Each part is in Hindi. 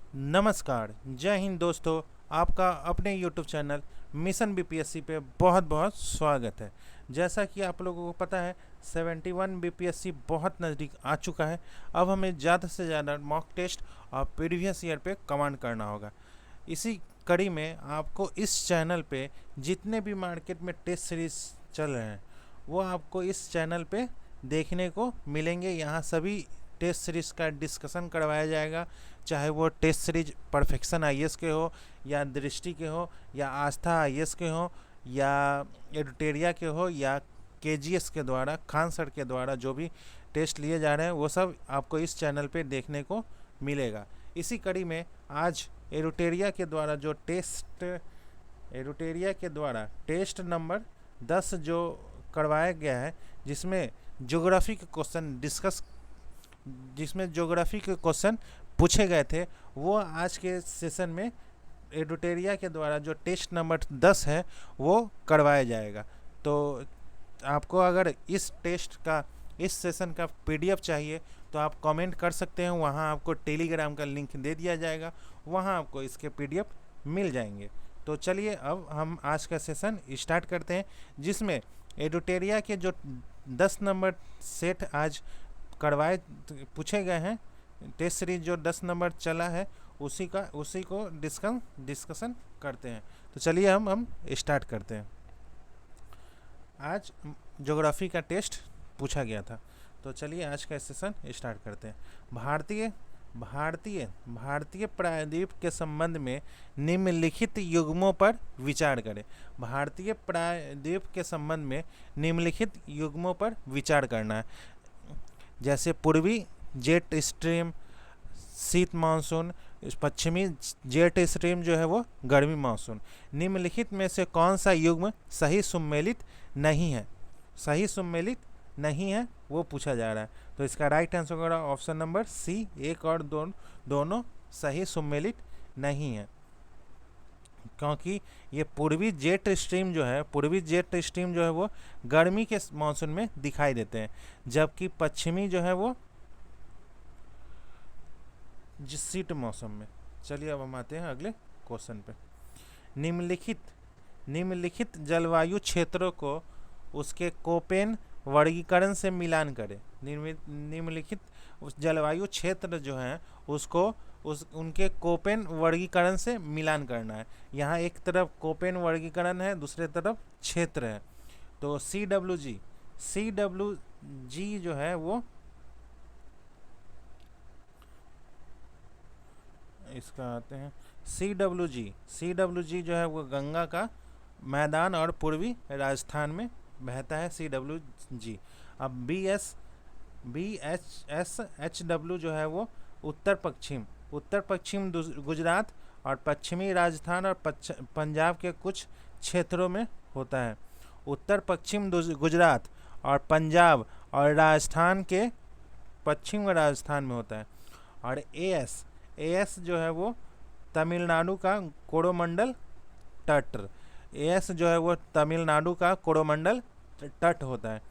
नमस्कार, जय हिंद दोस्तों। आपका अपने यूट्यूब चैनल मिशन बीपीएससी पे बहुत बहुत स्वागत है। जैसा कि आप लोगों को पता है 71 बीपीएससी बहुत नज़दीक आ चुका है। अब हमें ज़्यादा से ज़्यादा मॉक टेस्ट और प्रीवियस ईयर पे कमांड करना होगा। इसी कड़ी में आपको इस चैनल पे जितने भी मार्केट में टेस्ट सीरीज चल रहे हैं वो आपको इस चैनल पे देखने को मिलेंगे। यहाँ सभी टेस्ट सीरीज़ का डिस्कशन करवाया जाएगा, चाहे वो टेस्ट सीरीज परफेक्शन आईएएस के हो या दृष्टि के हो या आस्था आईएएस के हो या एडुटेरिया के हो या केजीएस के द्वारा खान सर के द्वारा जो भी टेस्ट लिए जा रहे हैं वो सब आपको इस चैनल पे देखने को मिलेगा। इसी कड़ी में आज एडुटेरिया के द्वारा टेस्ट नंबर 10 जो करवाया गया है, जिसमें ज्योग्राफी के क्वेश्चन पूछे गए थे, वो आज के सेशन में एडुटेरिया के द्वारा जो टेस्ट नंबर 10 है वो करवाया जाएगा। तो आपको अगर इस सेशन का पीडीएफ चाहिए तो आप कमेंट कर सकते हैं। वहाँ आपको टेलीग्राम का लिंक दे दिया जाएगा, वहाँ आपको इसके पीडीएफ मिल जाएंगे। तो चलिए अब हम आज का सेशन स्टार्ट करते हैं, जिसमें एडुटेरिया के जो 10 नंबर सेट आज पूछे गए हैं, टेस्ट सीरीज जो 10 नंबर चला है उसी को डिस्कशन करते हैं। तो चलिए हम स्टार्ट करते हैं। आज ज्योग्राफी का टेस्ट पूछा गया था, तो चलिए आज का सेशन स्टार्ट करते हैं। भारतीय प्रायद्वीप के संबंध में निम्नलिखित युग्मों पर विचार करें। भारतीय प्रायद्वीप के संबंध में निम्नलिखित युग्मों पर विचार करना है, जैसे पूर्वी जेट स्ट्रीम शीत मानसून, पश्चिमी जेट स्ट्रीम जो है वो गर्मी मानसून। निम्नलिखित में से कौन सा युग्म सही सम्मिलित नहीं है वो पूछा जा रहा है। तो इसका राइट आंसर होगा ऑप्शन नंबर सी, एक और दोनों सही सम्मिलित नहीं है, क्योंकि ये पूर्वी जेट स्ट्रीम जो है वो गर्मी के मानसून में दिखाई देते हैं, जबकि पश्चिमी जो है वो शीत मौसम में। चलिए अब हम आते हैं अगले क्वेश्चन पे। निम्नलिखित जलवायु क्षेत्रों को उसके कोपेन वर्गीकरण से मिलान करें। निम्नलिखित जलवायु क्षेत्र जो है उसको उनके कोपेन वर्गीकरण से मिलान करना है। यहाँ एक तरफ कोपेन वर्गीकरण है, दूसरे तरफ क्षेत्र है। तो सी डब्ल्यू जी जो है वो इसका आते हैं सी डब्ल्यू जी जो है वो गंगा का मैदान और पूर्वी राजस्थान में बहता है, सी डब्ल्यू जी। अब बी एच डब्ल्यू जो है वो उत्तर पश्चिम गुजरात और पश्चिमी राजस्थान और पंजाब के कुछ क्षेत्रों में होता है। उत्तर पश्चिम गुजरात और पंजाब और राजस्थान के पश्चिम राजस्थान में होता है। और एएस जो है वो तमिलनाडु का कोरोमंडल तट होता है।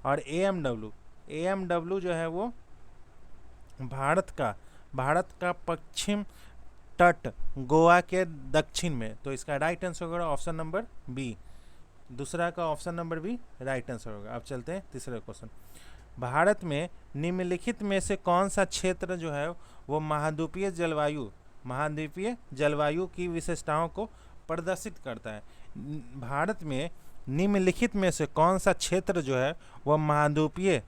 और एएमडब्ल्यू जो है वो भारत का पश्चिम तट गोवा के दक्षिण में। तो इसका राइट आंसर होगा ऑप्शन नंबर बी, दूसरा का option number B right answer होगा। अब चलते हैं तीसरे क्वेश्चन। भारत में निम्नलिखित में से कौन सा क्षेत्र जो है वो महाद्वीपीय जलवायु की विशेषताओं को प्रदर्शित करता है। भारत में निम्नलिखित में से कौन सा क्षेत्र जो है वह महाद्वीपीय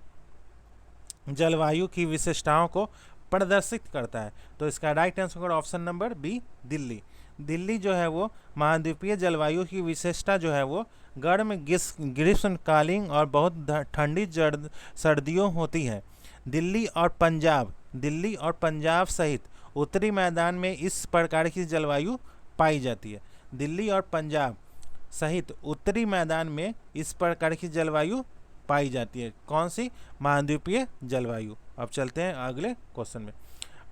जलवायु की विशेषताओं को प्रदर्शित करता है। तो इसका राइट आंसर होगा ऑप्शन नंबर बी, दिल्ली जो है वो महाद्वीपीय जलवायु की विशेषता जो है वो गर्म ग्रीष्मकालीन और बहुत ठंडी सर्दियों होती है। दिल्ली और पंजाब सहित उत्तरी मैदान में इस प्रकार की जलवायु पाई जाती है। दिल्ली और पंजाब सहित उत्तरी मैदान में इस प्रकार की जलवायु पाई जाती है। कौन सी? महाद्वीपीय जलवायु। अब चलते हैं अगले क्वेश्चन में।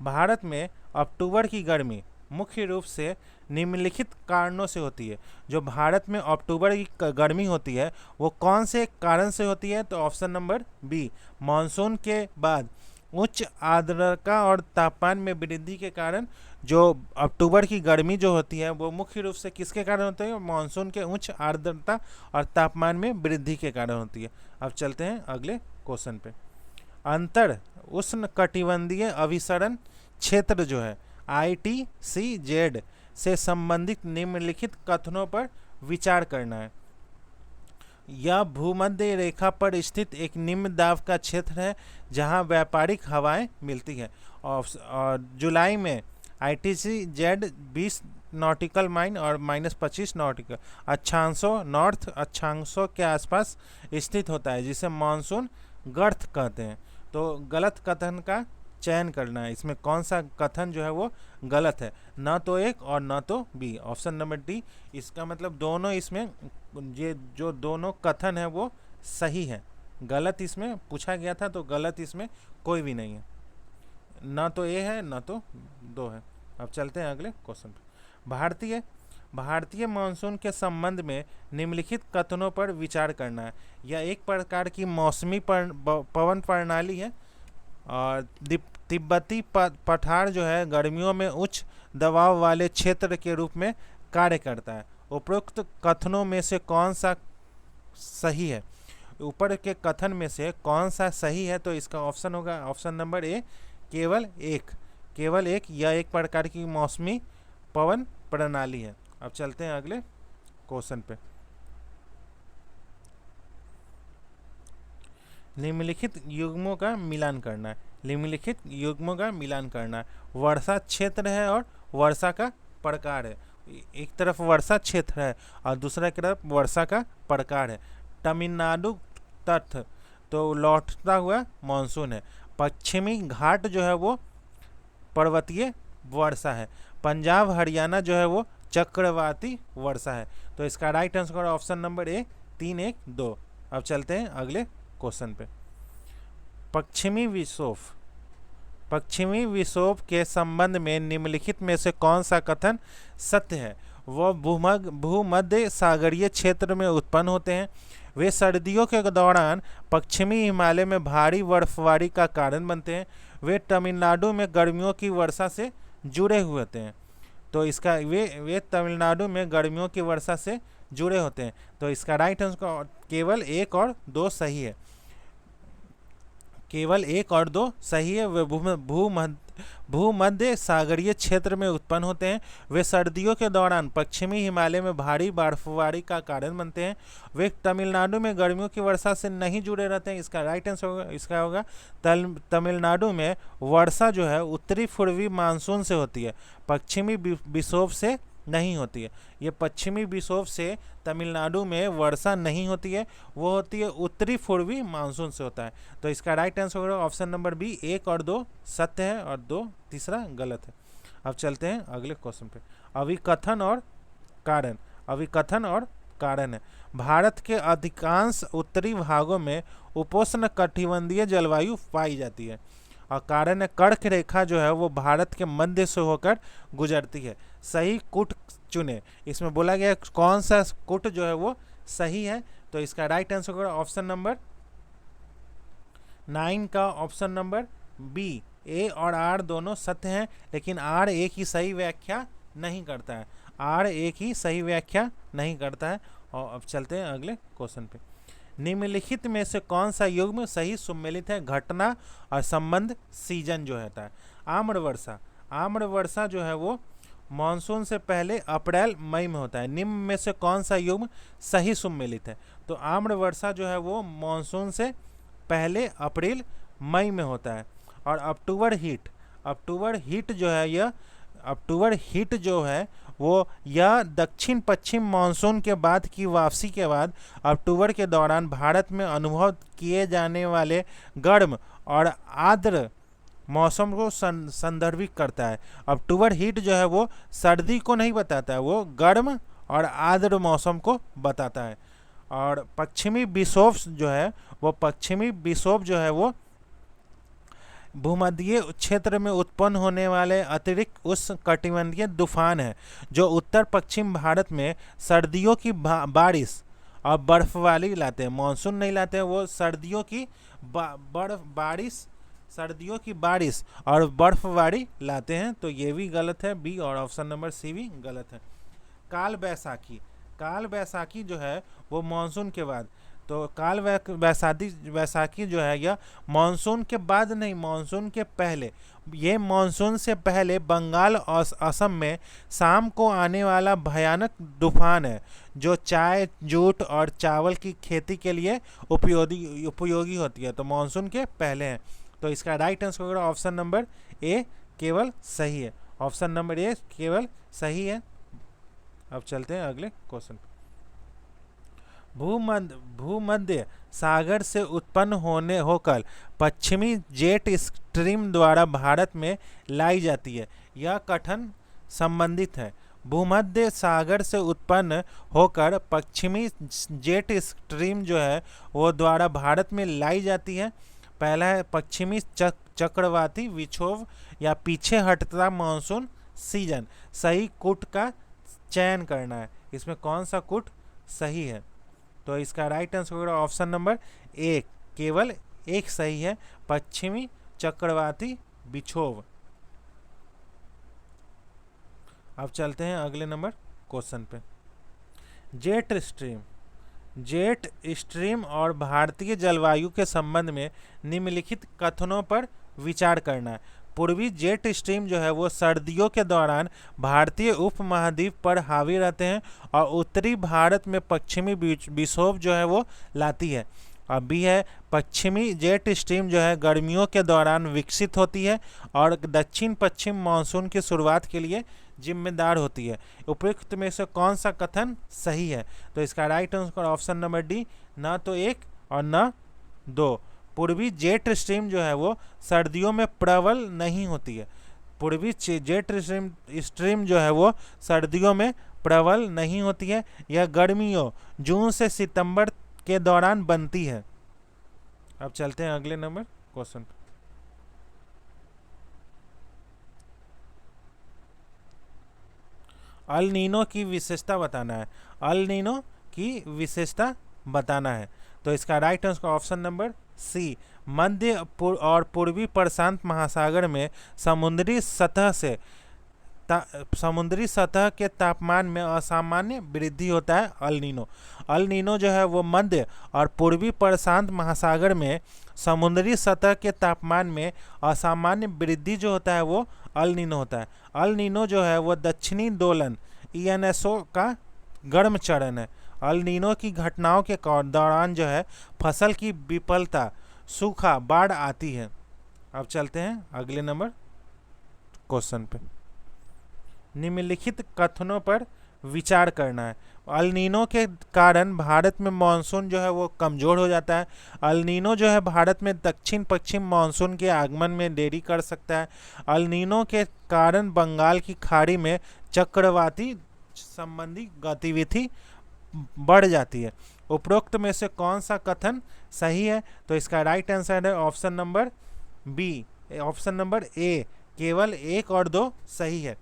भारत में अक्टूबर की गर्मी मुख्य रूप से निम्नलिखित कारणों से होती है। जो भारत में अक्टूबर की गर्मी होती है वो कौन से कारण से होती है? तो ऑप्शन नंबर बी, मानसून के बाद उच्च आर्द्रता और तापमान में वृद्धि के कारण जो अक्टूबर की गर्मी जो होती है वो मुख्य रूप से किसके कारण होती है? मानसून के उच्च आर्द्रता और तापमान में वृद्धि के कारण होती है। अब चलते हैं अगले क्वेश्चन पे। अंतर उष्ण कटिबंधीय अभिसरण क्षेत्र जो है ITCZ से संबंधित निम्नलिखित कथनों पर विचार करना है। यह भूमध्य रेखा पर स्थित एक निम्न दाब का क्षेत्र है जहां व्यापारिक हवाएं मिलती है। और जुलाई में ITCZ 20 नॉटिकल माइल और -25 नॉटिकल अक्षांशों नॉर्थ अक्षांशों के आसपास स्थित होता है, जिसे मानसून गर्त कहते हैं। तो गलत कथन का चयन करना है। इसमें कौन सा कथन जो है वो गलत है? ना तो एक और ना तो बी, ऑप्शन नंबर डी। इसका मतलब दोनों इसमें ये जो दोनों कथन है वो सही है। गलत इसमें पूछा गया था तो गलत इसमें कोई भी नहीं है। ना तो ए है ना तो दो है। अब चलते हैं अगले क्वेश्चन पे। भारतीय मानसून के संबंध में निम्नलिखित कथनों पर विचार करना है। यह एक प्रकार की मौसमी पवन प्रणाली है और तिब्बती पठार जो है गर्मियों में उच्च दबाव वाले क्षेत्र के रूप में कार्य करता है। उपरोक्त कथनों में से कौन सा सही है? ऊपर के कथन में से कौन सा सही है? तो इसका ऑप्शन होगा ऑप्शन नंबर ए, केवल एक। यह एक प्रकार की मौसमी पवन प्रणाली है। अब चलते हैं अगले क्वेश्चन पे। निम्नलिखित युग्मों का मिलान करना है। वर्षा क्षेत्र है और वर्षा का प्रकार है। एक तरफ वर्षा क्षेत्र है और दूसरा तरफ वर्षा का प्रकार है। तमिलनाडु तट तो लौटता हुआ मानसून है। पश्चिमी घाट जो है वो पर्वतीय वर्षा है। पंजाब हरियाणा जो है वो चक्रवाती वर्षा है। तो इसका राइट आंसर ऑप्शन नंबर ए 3, 1, 2। अब चलते हैं अगले क्वेश्चन पे। पश्चिमी विक्षोभ के संबंध में निम्नलिखित में से कौन सा कथन सत्य है? वह भूमध्य सागरीय क्षेत्र में उत्पन्न होते हैं। वे सर्दियों के दौरान पश्चिमी हिमालय में भारी बर्फबारी का कारण बनते हैं। वे तमिलनाडु में गर्मियों की वर्षा से जुड़े हुए होते हैं। तो इसका वे तमिलनाडु में गर्मियों की वर्षा से जुड़े होते हैं। तो इसका राइट आंसर केवल 1 और 2 सही है। वे भूमध्य सागरीय क्षेत्र में उत्पन्न होते हैं। वे सर्दियों के दौरान पश्चिमी हिमालय में भारी बर्फबारी का कारण बनते हैं। वे तमिलनाडु में गर्मियों की वर्षा से नहीं जुड़े रहते हैं। इसका राइट आंसर इसका होगा तमिलनाडु में वर्षा जो है उत्तरी पूर्वी मानसून से होती है, पश्चिमी विक्षोभ से नहीं होती है। ये पश्चिमी विक्षोभ से तमिलनाडु में वर्षा नहीं होती है, वो होती है उत्तरी पूर्वी मानसून से होता है। तो इसका राइट आंसर होगा ऑप्शन नंबर बी, 1 और 2 सत्य है और 2 तीसरा गलत है। अब चलते हैं अगले क्वेश्चन पे। अभिकथन और कारण है। भारत के अधिकांश उत्तरी भागों में उपोष्ण कटिबंधीय जलवायु पाई जाती है और कारण है कर्क रेखा जो है वो भारत के मध्य से होकर गुजरती है। सही कूट चुने। इसमें बोला गया कौन सा कूट जो है वो सही है। तो इसका राइट आंसर होगा ऑप्शन नंबर 9 का ऑप्शन नंबर बी। ए और आर दोनों सत्य हैं, लेकिन आर एक ही सही व्याख्या नहीं करता है। और अब चलते हैं अगले क्वेश्चन पे। निम्नलिखित में से कौन सा युग्म सही सुमेलित है? घटना और संबंध सीजन जो होता है। आम्र वर्षा जो है वो मानसून से पहले अप्रैल मई में होता है। निम्न में से कौन सा युग्म सही सुमेलित है? तो आम्र वर्षा जो है वो मानसून से पहले अप्रैल मई में होता है। और अक्टूबर हीट जो है वो यह दक्षिण पश्चिम मानसून के बाद की वापसी के बाद अक्टूबर के दौरान भारत में अनुभव किए जाने वाले गर्म और आर्द्र मौसम को संदर्भित करता है। अक्टूबर हीट जो है वो सर्दी को नहीं बताता है, वो गर्म और आर्द्र मौसम को बताता है। और पश्चिमी विक्षोभ जो है वो भूमध्य क्षेत्र में उत्पन्न होने वाले अतिरिक्त उष्ण कटिबंधीय तूफान है जो उत्तर पश्चिम भारत में सर्दियों की बारिश और बर्फबारी लाते हैं। मानसून नहीं लाते हैं, वो सर्दियों की बारिश सर्दियों की बारिश और बर्फबारी लाते हैं, तो ये भी गलत है बी, और ऑप्शन नंबर सी भी गलत है। काल बैसाखी, काल बैसाखी जो है वो मानसून के बाद, तो काल बैसाखी जो है यह मानसून के बाद नहीं, मानसून के पहले, ये मानसून से पहले बंगाल और असम में शाम को आने वाला भयानक तूफान है, जो चाय, जूट और चावल की खेती के लिए उपयोगी होती है, तो मानसून के पहले है। तो इसका राइट आंसर होगा ऑप्शन नंबर ए केवल सही है, ऑप्शन नंबर ए केवल सही है। अब चलते हैं अगले क्वेश्चन। भूमध्य सागर से उत्पन्न होकर पश्चिमी जेट स्ट्रीम द्वारा भारत में लाई जाती है, यह कथन संबंधित है। भूमध्य सागर से उत्पन्न होकर पश्चिमी जेट स्ट्रीम जो है वो द्वारा भारत में लाई जाती है। पहला है पश्चिमी चक्रवाती विक्षोभ या पीछे हटता मानसून सीजन। सही कूट का चयन करना है, इसमें कौन सा कूट सही है, तो इसका राइट आंसर होगा ऑप्शन नंबर ए, केवल एक सही है, पश्चिमी चक्रवाती विक्षोभ। अब चलते हैं अगले नंबर क्वेश्चन पे। जेट स्ट्रीम और भारतीय जलवायु के संबंध में निम्नलिखित कथनों पर विचार करना है। पूर्वी जेट स्ट्रीम जो है वो सर्दियों के दौरान भारतीय उपमहाद्वीप पर हावी रहते हैं और उत्तरी भारत में पश्चिमी विक्षोभ जो है वो लाती है। और बी है पश्चिमी जेट स्ट्रीम जो है गर्मियों के दौरान विकसित होती है और दक्षिण पश्चिम मानसून की शुरुआत के लिए जिम्मेदार होती है। उपयुक्त में से कौन सा कथन सही है, तो इसका right answer option number D, न तो एक और न दो। पूर्वी जेट स्ट्रीम जो है वो सर्दियों में प्रबल नहीं होती है, पूर्वी जेट स्ट्रीम जो है वो सर्दियों में प्रबल नहीं होती है, यह गर्मियों जून से सितंबर के दौरान बनती है। अब चलते हैं अगले नंबर क्वेश्चन। अल नीनो की विशेषता बताना है, अल नीनो की विशेषता बताना है, तो इसका right answer option number C, मध्य और पूर्वी प्रशांत महासागर में समुद्री सतह के तापमान में असामान्य वृद्धि होता है अल नीनो। अल नीनो जो है वो मध्य और पूर्वी प्रशांत महासागर में समुद्री सतह के तापमान में असामान्य वृद्धि जो होता है वो अल नीनो होता है। अल नीनो जो है वो दक्षिणी दोलन ENSO का गर्म चरण है। अल नीनो की घटनाओं के दौरान जो है फसल की विफलता, सूखा, बाढ़ आती है। अब चलते हैं अगले नंबर क्वेश्चन पे। निम्नलिखित कथनों पर विचार करना है। अल नीनो के कारण भारत में मानसून जो है वो कमज़ोर हो जाता है। अल नीनो जो है भारत में दक्षिण पश्चिम मानसून के आगमन में देरी कर सकता है। अल नीनो के कारण बंगाल की खाड़ी में चक्रवाती संबंधी गतिविधि बढ़ जाती है। उपरोक्त में से कौन सा कथन सही है, तो इसका राइट आंसर है option number B, option number A, केवल एक और दो सही है।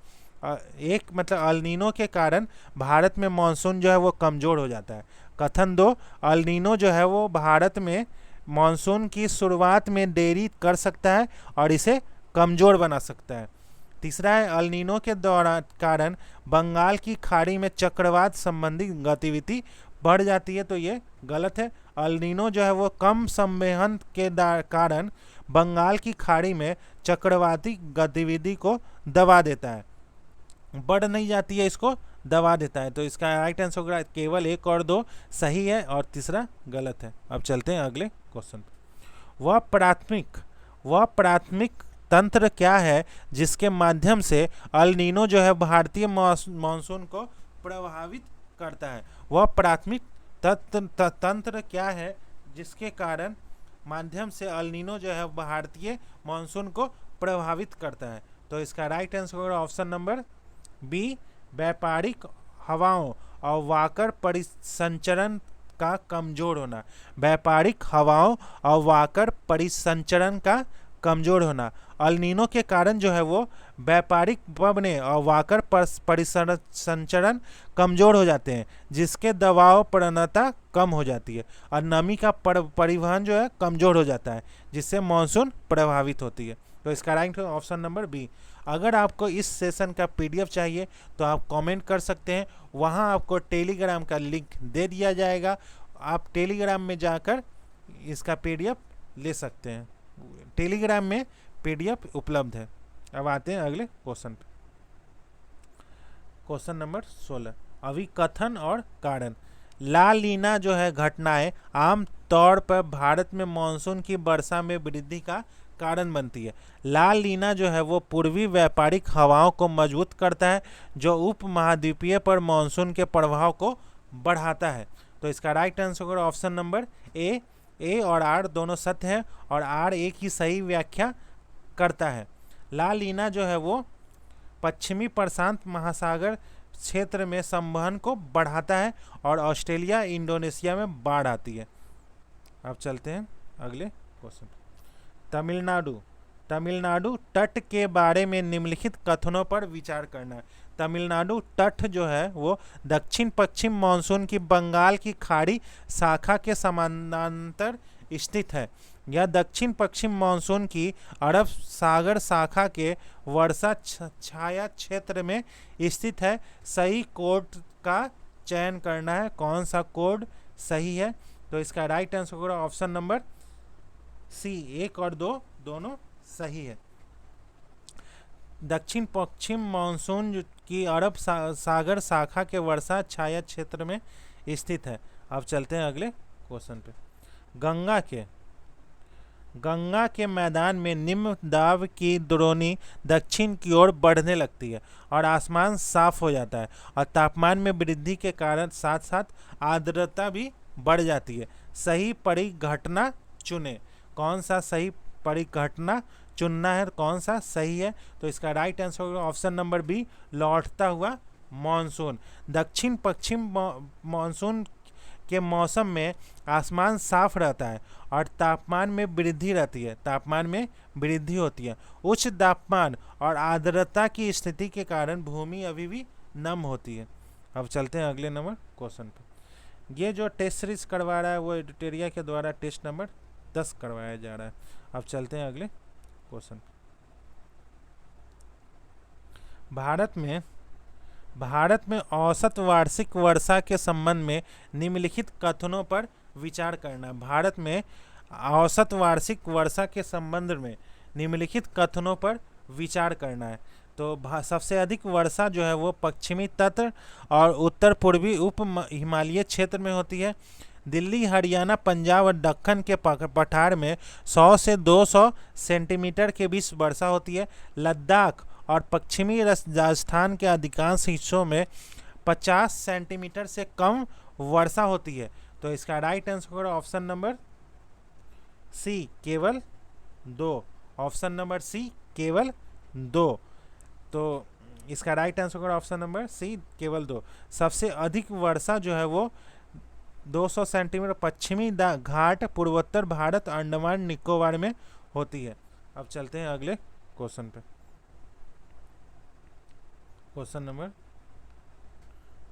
एक मतलब अल नीनो के कारण भारत में मानसून जो है वो कमज़ोर हो जाता है। कथन दो, अल नीनो जो है वो भारत में मानसून की शुरुआत में देरी कर सकता है और इसे कमज़ोर बना सकता है। तीसरा है अल नीनो के दौरान कारण बंगाल की खाड़ी में चक्रवात संबंधी गतिविधि बढ़ जाती है, तो ये गलत है। अल नीनो जो है वो कम संवहन के कारण बंगाल की खाड़ी में चक्रवाती गतिविधि को दबा देता है, बढ़ नहीं जाती है, इसको दबा देता है। तो इसका राइट आंसर होगा केवल एक और दो सही है और तीसरा गलत है। अब चलते हैं अगले क्वेश्चन। वह प्राथमिक तंत्र क्या है जिसके माध्यम से अल नीनो जो है भारतीय मानसून को प्रभावित करता है। वह प्राथमिक तंत्र क्या है जिसके कारण माध्यम से अल नीनो जो है भारतीय मानसून को प्रभावित करता है, तो इसका राइट आंसर होगा ऑप्शन नंबर बी, व्यापारिक हवाओं और वाकर परिसंचरण का कमजोर होना। व्यापारिक हवाओं और वाकर परिसंचरण का कमजोर होना। अल नीनो के कारण जो है वो व्यापारिक बनने और वाकर परिसंचरण कमजोर हो जाते हैं, जिसके दबाव प्रवणता कम हो जाती है, और नमी का परिवहन जो है कमजोर हो जाता है, जिससे मानसून प्रभावित होती है। तो इसका राइट ऑप्शन नंबर बी। अगर आपको इस सेशन का पीडीएफ चाहिए तो आप कमेंट कर सकते हैं, वहां आपको टेलीग्राम का लिंक दे दिया जाएगा, आप टेलीग्राम में जाकर इसका पीडीएफ ले सकते हैं। टेलीग्राम में पीडीएफ उपलब्ध है। अब आते हैं अगले क्वेश्चन पे। क्वेश्चन नंबर 16, अभिकथन और कारण। ला लीना जो है घटनाएं आम तौर पर भारत में मानसून की वर्षा में वृद्धि का कारण बनती है। ला लीना जो है वो पूर्वी व्यापारिक हवाओं को मजबूत करता है, जो उप महाद्वीपीय पर मानसून के प्रभाव को बढ़ाता है। तो इसका राइट आंसर ऑप्शन नंबर ए और आर दोनों सत्य है, और आर एक ही सही व्याख्या करता है। ला लीना जो है वो पश्चिमी प्रशांत महासागर क्षेत्र में संवहन को बढ़ाता है, और ऑस्ट्रेलिया इंडोनेशिया में बाढ़ आती है। अब चलते हैं अगले क्वेश्चन। तमिलनाडु तट के बारे में निम्नलिखित कथनों पर विचार करना है। तमिलनाडु तट जो है वो दक्षिण पश्चिम मानसून की बंगाल की खाड़ी शाखा के समानांतर स्थित है। यह दक्षिण पश्चिम मानसून की अरब सागर शाखा के वर्षा छाया क्षेत्र में स्थित है। सही कोड का चयन करना है, कौन सा कोड सही है। तो इसका right answer option number C, 1 और 2 दोनों सही है। दक्षिण पश्चिम मानसून की अरब सागर शाखा के वर्षा छाया क्षेत्र में स्थित है। अब चलते हैं अगले क्वेश्चन पे। गंगा के मैदान में निम्न दाब की द्रोणी दक्षिण की ओर बढ़ने लगती है, और आसमान साफ हो जाता है, और तापमान में वृद्धि के कारण साथ साथ आर्द्रता भी बढ़ जाती है। सही परिघटना चुने, कौन सा सही परिघटना चुनना है, कौन सा सही है। तो इसका right answer option number B, लौटता हुआ मानसून। दक्षिण पश्चिम मानसून के मौसम में आसमान साफ रहता है, और तापमान में वृद्धि रहती है, तापमान में वृद्धि होती है। उच्च तापमान और आर्द्रता की स्थिति के कारण भूमि अभी भी नम होती है। अब चलते हैं अगले नंबर क्वेश्चन पे। ये जो टेस्ट सीरीज करवा रहा है वो एडिटोरिया के द्वारा टेस्ट नंबर 10 करवाया जा रहा है। अब चलते हैं अगले क्वेश्चन। भारत में औसत वार्षिक वर्षा के संबंध में निम्नलिखित कथनों पर विचार करना। भारत में औसत वार्षिक वर्षा के संबंध में निम्नलिखित कथनों पर विचार करना है। तो सबसे अधिक वर्षा जो है वो पश्चिमी तट और उत्तर पूर्वी उप हिमालयी क्षेत्र में होती है। दिल्ली, हरियाणा, पंजाब और दक्कन के पठार में 100 से 200 सेंटीमीटर के बीच वर्षा होती है। लद्दाख और पश्चिमी राजस्थान के अधिकांश हिस्सों में 50 सेंटीमीटर से कम वर्षा होती है। तो इसका right answer option number C, केवल 2। ऑप्शन नंबर सी, केवल 2। तो इसका right answer option number C, केवल 2। सबसे अधिक वर्षा जो है वो 200 सेंटीमीटर पश्चिमी घाट पूर्वोत्तर भारत, अंडमान निकोबार में होती है। अब चलते हैं अगले क्वेश्चन पे। क्वेश्चन नंबर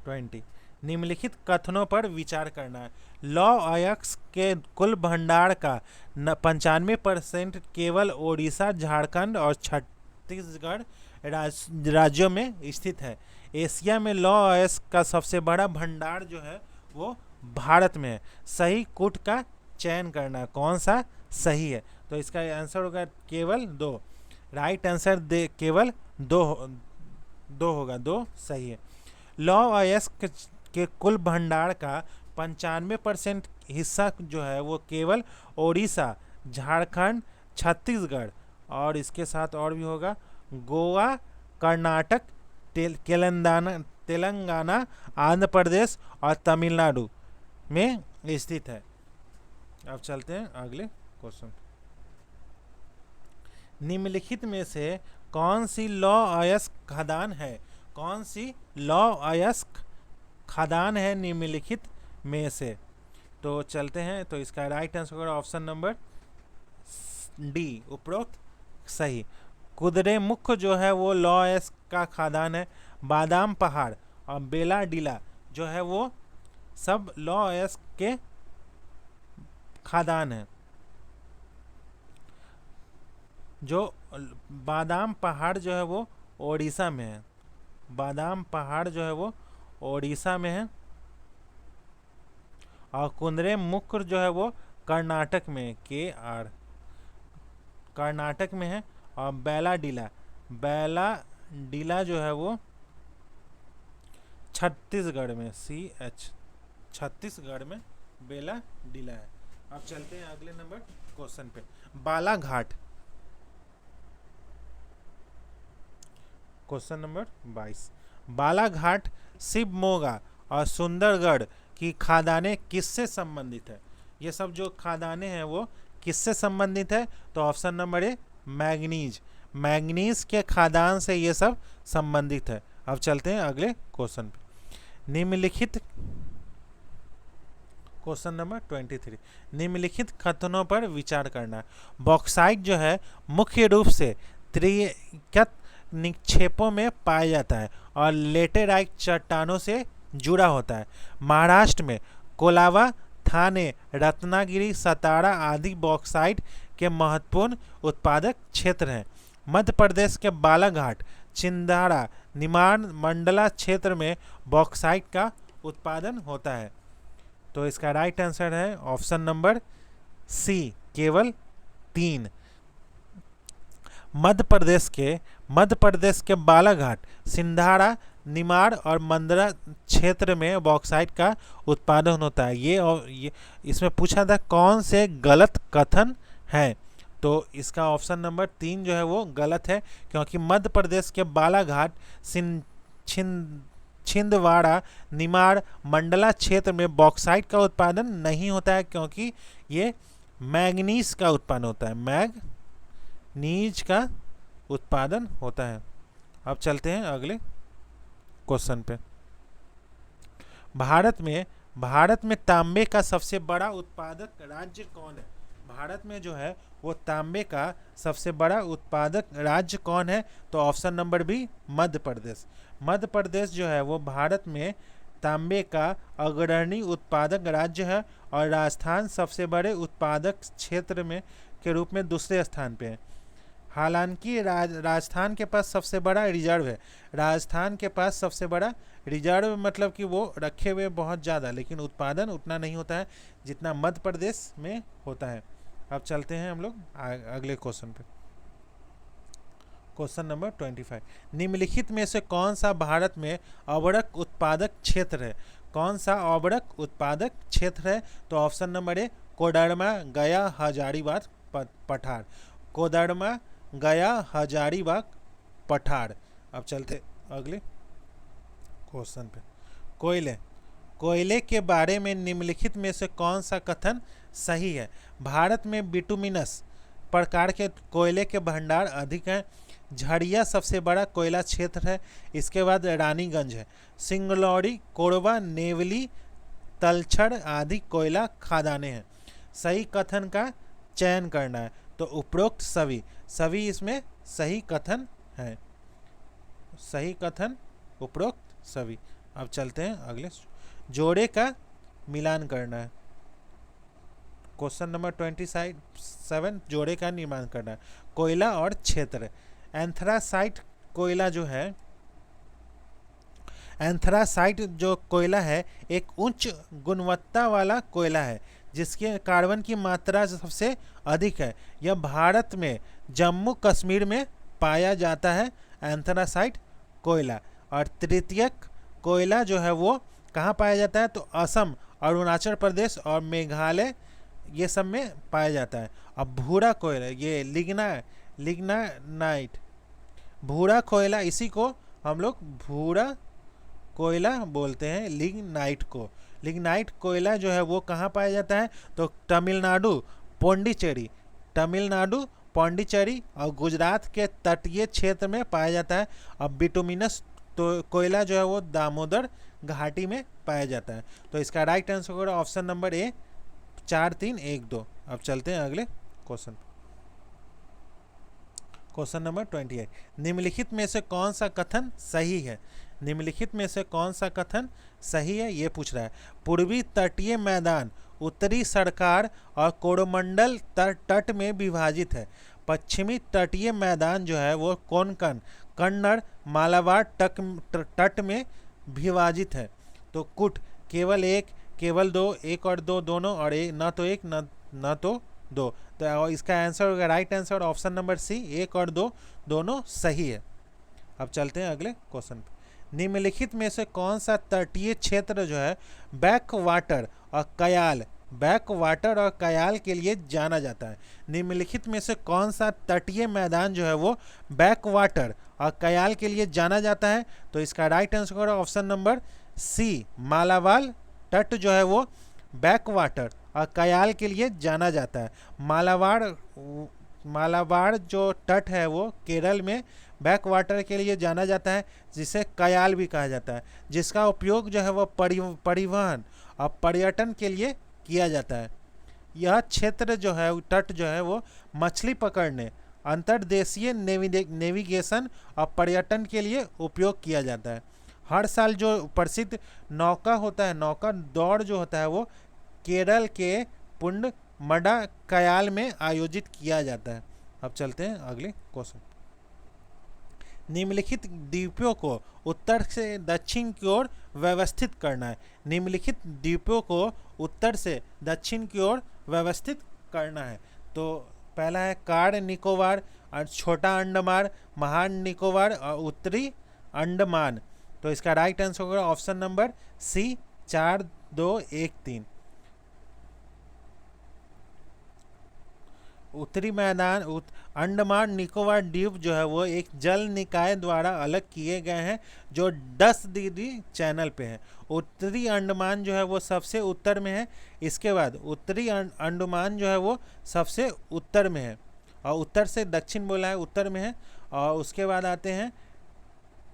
20, निम्नलिखित कथनों पर विचार करना है। लौह अयस्क के कुल भंडार का 95% केवल ओडिशा, झारखंड और छत्तीसगढ़ राज्यों में स्थित है। एशिया में लौह अयस्क का सबसे बड़ा भंडार जो है वो भारत में है। सही कूट का चयन करना, कौन सा सही है। तो इसका आंसर होगा केवल 2। राइट आंसर केवल 2 होगा, 2 सही है। लौह अयस्क के कुल भंडार का 95% हिस्सा जो है वो केवल ओडिशा, झारखंड, छत्तीसगढ़ और इसके साथ और भी होगा गोवा, कर्नाटक, तेलंगाना, आंध्र प्रदेश और तमिलनाडु में स्थित है। अब चलते हैं अगले क्वेश्चन। निम्नलिखित में से कौन सी लौह अयस्क खदान है, कौन सी लौह अयस्क खदान है निम्नलिखित में से। तो चलते हैं, तो इसका right answer option number D, उपरोक्त सही। कुद्रेमुख जो है वो लॉ-एस का खादान है। बादाम पहाड़ और बेला डीला जो है वो सब लॉ-एस के खादान है। जो बादाम पहाड़ जो है वो ओडिशा में है। बादाम पहाड़ जो है वो ओडिशा में है। और कुद्रेमुख जो है वो कर्नाटक में, KR कर्नाटक में है। और बेला डीला जो है वो छत्तीसगढ़ में, CH छत्तीसगढ़ में बेला डीला है। अब चलते हैं अगले नंबर क्वेश्चन पे। Balaghat, question number 22। बालाघाट, शिवमोगा और सुंदरगढ़ की खादानें किससे संबंधित है? ये सब जो खादानें हैं वो किससे संबंधित है? तो ऑप्शन नंबर ए मैग्नीज, मैग्नीज के खादान से ये सब संबंधित है। अब चलते हैं अगले क्वेश्चन पे। निम्नलिखित, क्वेश्चन नंबर 23, निम्नलिखित कथनों पर विचार करना। बॉक्साइट जो है मुख्य रूप से त्रिकत निक्षेपों में पाया जाता है और लेटेराइट चट्टानों से जुड़ा होता है। महाराष्ट्र में कोलाबा, थाने, रत्नागिरी, सतारा आदि बॉक्साइट के महत्वपूर्ण उत्पादक क्षेत्र हैं। मध्य प्रदेश के बालाघाट, छिंदवाड़ा, निमाड़, मंडला क्षेत्र में बॉक्साइट का उत्पादन होता है। तो इसका राइट आंसर है ऑप्शन नंबर सी, केवल 3। मध्य प्रदेश के बालाघाट, सिंधाड़ा, निमाड़ और मंडला क्षेत्र में बॉक्साइट का उत्पादन होता है। ये इसमें पूछा था कौन से गलत कथन हैं, तो इसका ऑप्शन नंबर 3 जो है वो गलत है, क्योंकि मध्य प्रदेश के बालाघाट, छिंदवाड़ा, निमाड़, मंडला क्षेत्र में बॉक्साइट का उत्पादन नहीं होता है, क्योंकि ये मैग्नीज का उत्पादन होता है, मैग्नीज का उत्पादन होता है। अब चलते हैं अगले क्वेश्चन पे। भारत में तांबे का सबसे बड़ा उत्पादक राज्य कौन है? भारत में जो है वो तांबे का सबसे बड़ा उत्पादक राज्य कौन है? तो option number B, Madhya Pradesh. Madhya Pradesh जो है वो भारत में तांबे का अग्रणी उत्पादक राज्य है और राजस्थान सबसे बड़े उत्पादक क्षेत्र में के रूप में दूसरे स्थान पे है। हालांकि राजस्थान के पास सबसे बड़ा रिजर्व है। राजस्थान के पास सबसे बड़ा रिजर्व मतलब कि वो रखे हुए बहुत ज़्यादा, लेकिन उत्पादन उतना नहीं होता है जितना मध्य प्रदेश में होता है। अब चलते हैं हम लोग अगले क्वेश्चन पे। क्वेश्चन नंबर 25, निम्नलिखित में से कौन सा भारत में उर्वरक उत्पादक क्षेत्र है? कौन सा उर्वरक उत्पादक क्षेत्र है? तो ऑप्शन नंबर ए, कोडरमा, गया, हजारीबाग, पठार। कोडरमा, गया, हजारीबाग, पठार। अब चलते अगले क्वेश्चन पे। कोयले के बारे में निम्नलिखित में से कौन सा कथन सही है? भारत में बिटुमिनस प्रकार के कोयले के भंडार अधिक हैं। झड़िया सबसे बड़ा कोयला क्षेत्र है। इसके बाद रानीगंज है। सिंगलौरी, कोरबा, नेवली, तलछड़ आदि कोयला खदानें हैं। सही कथन का चयन करना है, तो उपरोक्त सभी इसमें सही कथन है। सही कथन उपरोक्त सभी। अब चलते हैं अगले। जोड़े का मिलान करना है। क्वेश्चन नंबर 27, जोड़े का निर्माण करना है। कोयला और क्षेत्र। एंथ्रासाइट कोयला जो है, एंथ्रासाइट जो कोयला है एक उच्च गुणवत्ता वाला कोयला है जिसके कार्बन की मात्रा सबसे अधिक है। यह भारत में जम्मू कश्मीर में पाया जाता है एंथ्रासाइट कोयला। और तृतीयक कोयला जो है वो कहाँ पाया जाता है? तो असम, अरुणाचल प्रदेश और मेघालय ये सब में पाया जाता है। अब भूरा कोयला, ये लिग्नाइट, भूरा कोयला, इसी को हम लोग भूरा कोयला बोलते हैं, लिग्नाइट को। लिग्नाइट कोयला जो है वो कहाँ पाया जाता है? तो तमिलनाडु, पौंडीचेरी और गुजरात के तटीय क्षेत्र में पाया जाता है। अब बिटुमिनस तो कोयला जो है वो दामोदर घाटी में पाया जाता है। तो इसका राइट आंसर होगा ऑप्शन नंबर ए, 4, 3, 1, 2। अब चलते हैं अगले क्वेश्चन। क्वेश्चन नंबर 28, निम्नलिखित में से कौन सा कथन सही है? निम्नलिखित में से कौन सा कथन सही है ये पूछ रहा है। पूर्वी तटीय मैदान उत्तरी सरकार और कोरोमंडल तट में विभाजित है। पश्चिमी तटीय मैदान जो है वो कोंकण, कन्नड़, मालाबार तट में विभाजित है। तो कुट केवल एक, केवल दो, एक और दो दोनों, और एक न तो एक न तो दो। तो इसका आंसर होगा right answer option number C, एक और दो दोनों सही है। अब चलते हैं अगले क्वेश्चन पे। निम्नलिखित में से कौन सा तटीय क्षेत्र जो है बैक वाटर और कयाल के लिए जाना जाता है? निम्नलिखित में से कौन सा तटीय मैदान जो है वो बैक वाटर और कयाल के लिए जाना जाता है? तो इसका राइट आंसर होगा ऑप्शन नंबर सी, मालाबार तट जो है वो बैक वाटर और कयाल के लिए जाना जाता है। मालाबार जो तट है वो केरल में बैक वाटर के लिए जाना जाता है, जिसे कयाल भी कहा जाता है, जिसका उपयोग जो है वो परिवहन और पर्यटन के लिए किया जाता है। यह क्षेत्र जो है तट जो है वो मछली पकड़ने, अंतर्देशीय नेविगेशन और पर्यटन के लिए उपयोग किया जाता है। हर साल जो प्रसिद्ध नौका होता है, नौका दौड़ जो होता है वो केरल के पुंडमडा कयाल में आयोजित किया जाता है। अब चलते हैं अगले क्वेश्चन। निम्नलिखित द्वीपों को उत्तर से दक्षिण की ओर व्यवस्थित करना है। निम्नलिखित द्वीपों को उत्तर से दक्षिण की ओर व्यवस्थित करना है। तो पहला है कार निकोबार, और छोटा अंडमान, महान निकोबार और उत्तरी अंडमान। तो इसका राइट आंसर होगा ऑप्शन नंबर सी, 4 2 1 3। उत्तरी मैदान अंडमान निकोबार द्वीप जो है वो एक जल निकाय द्वारा अलग किए गए हैं, जो 10 डिग्री चैनल पे है। उत्तरी अंडमान जो है वो सबसे उत्तर में है। इसके बाद उत्तरी अंडमान जो है वो सबसे उत्तर में है, और उत्तर से दक्षिण बोला है, उत्तर में है। और उसके बाद आते हैं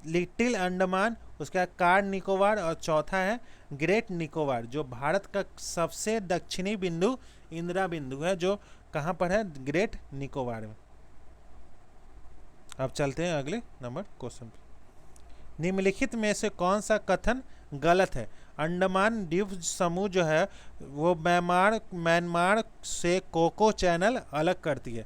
लिटिल अंडमान, उसके बाद कार निकोबार, और चौथा है ग्रेट निकोबार, जो भारत का सबसे दक्षिणी बिंदु इंदिरा बिंदु है, जो कहाँ पर है? ग्रेट निकोबार में। अब चलते हैं अगले नंबर क्वेश्चन पे। निम्नलिखित में से कौन सा कथन गलत है? अंडमान द्वीप समूह जो है वो म्यांमार से कोको चैनल अलग करती है।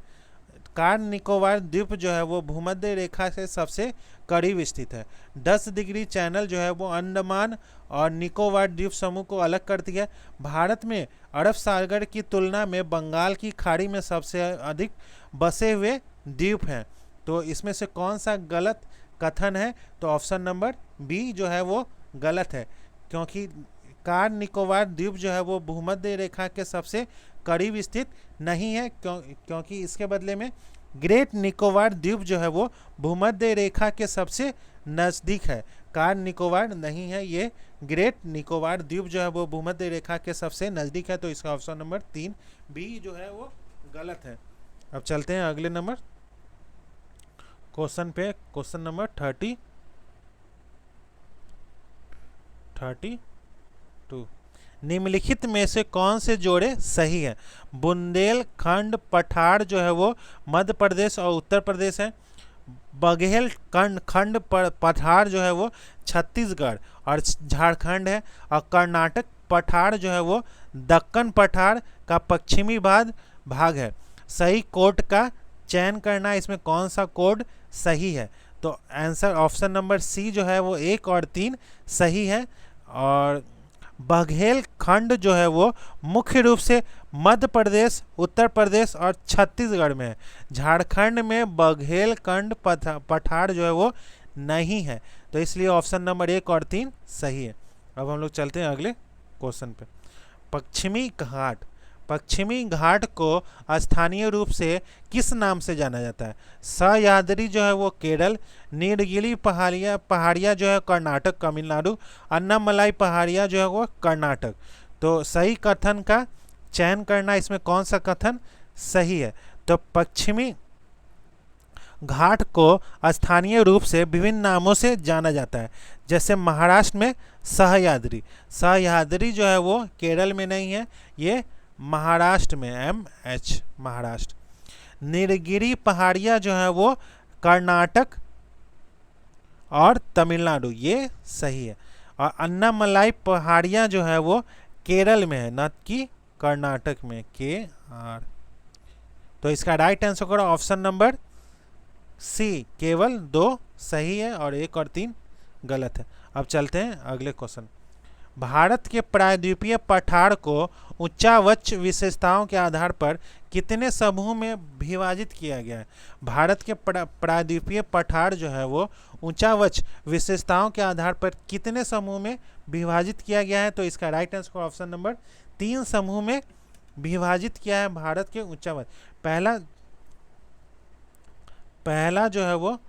कार निकोबार द्वीप जो है वो भूमध्य रेखा से सबसे करीब स्थित है। 10 डिग्री चैनल जो है वो अंडमान और निकोबार द्वीप समूह को अलग करती है। भारत में अरब सागर की तुलना में बंगाल की खाड़ी में सबसे अधिक बसे हुए द्वीप हैं। तो इसमें से कौन सा गलत कथन है? तो ऑप्शन नंबर बी जो है वो गलत है, क्योंकि कार निकोबार द्वीप जो है वो भूमध्य रेखा के सबसे करीब स्थित नहीं है, क्योंकि इसके बदले में ग्रेट निकोबार द्वीप जो है वो भूमध्य रेखा के सबसे नज़दीक है। कार निकोबार नहीं है, ये ग्रेट निकोबार द्वीप जो है वो भूमध्य रेखा के सबसे नज़दीक है। तो इसका ऑप्शन नंबर 3 बी जो है वो गलत है। अब चलते हैं अगले नंबर क्वेश्चन पे। Question number 32। निम्नलिखित में से कौन से जोड़े सही है? बुंदेलखंड पठार जो है वो मध्य प्रदेश और उत्तर प्रदेश है। बघेलखंड पठार जो है वो छत्तीसगढ़ और झारखंड है। और कर्नाटक पठार जो है वो दक्कन पठार का पश्चिमी भाग है। सही कोड का चयन करना, इसमें कौन सा कोड सही है? तो आंसर ऑप्शन नंबर सी जो है वो 1 और 3 सही है। और बघेलखंड जो है वो मुख्य रूप से मध्य प्रदेश, उत्तर प्रदेश और छत्तीसगढ़ में है। झारखंड में बघेलखंड पठार जो है वो नहीं है, तो इसलिए ऑप्शन नंबर 1 और 3 सही है। अब हम लोग चलते हैं अगले क्वेश्चन पे। पश्चिमी घाट को स्थानीय रूप से किस नाम से जाना जाता है? सह्याद्री जो है वो केरल, नीलगिरी पहाड़िया जो है कर्नाटक तमिलनाडु, अन्नामलाई पहाड़िया जो है वो कर्नाटक। तो सही कथन का चयन करना, इसमें कौन सा कथन सही है? तो पश्चिमी घाट को स्थानीय रूप से विभिन्न नामों से जाना जाता है, जैसे महाराष्ट्र में सह्याद्री जो है वो केरल में नहीं है, ये महाराष्ट्र में MH महाराष्ट्र। नीलगिरी पहाड़ियाँ जो है वो कर्नाटक और तमिलनाडु, ये सही है। और अन्नामलाई पहाड़ियाँ जो है वो केरल में है, न कि कर्नाटक में। के आर, तो इसका राइट आंसर करो ऑप्शन नंबर सी, केवल 2 सही है और 1 और 3 गलत है। अब चलते हैं अगले क्वेश्चन। भारत के प्रायद्वीपीय पठार को उच्चावच विशेषताओं के आधार पर कितने समूह में विभाजित किया गया है? भारत के प्रायद्वीपीय पठार जो है वो ऊंचावच विशेषताओं के आधार पर कितने समूह में विभाजित किया गया है? तो इसका राइट आंसर ऑप्शन नंबर 3 समूह में विभाजित किया है भारत के ऊंचावच। पहला जो है वो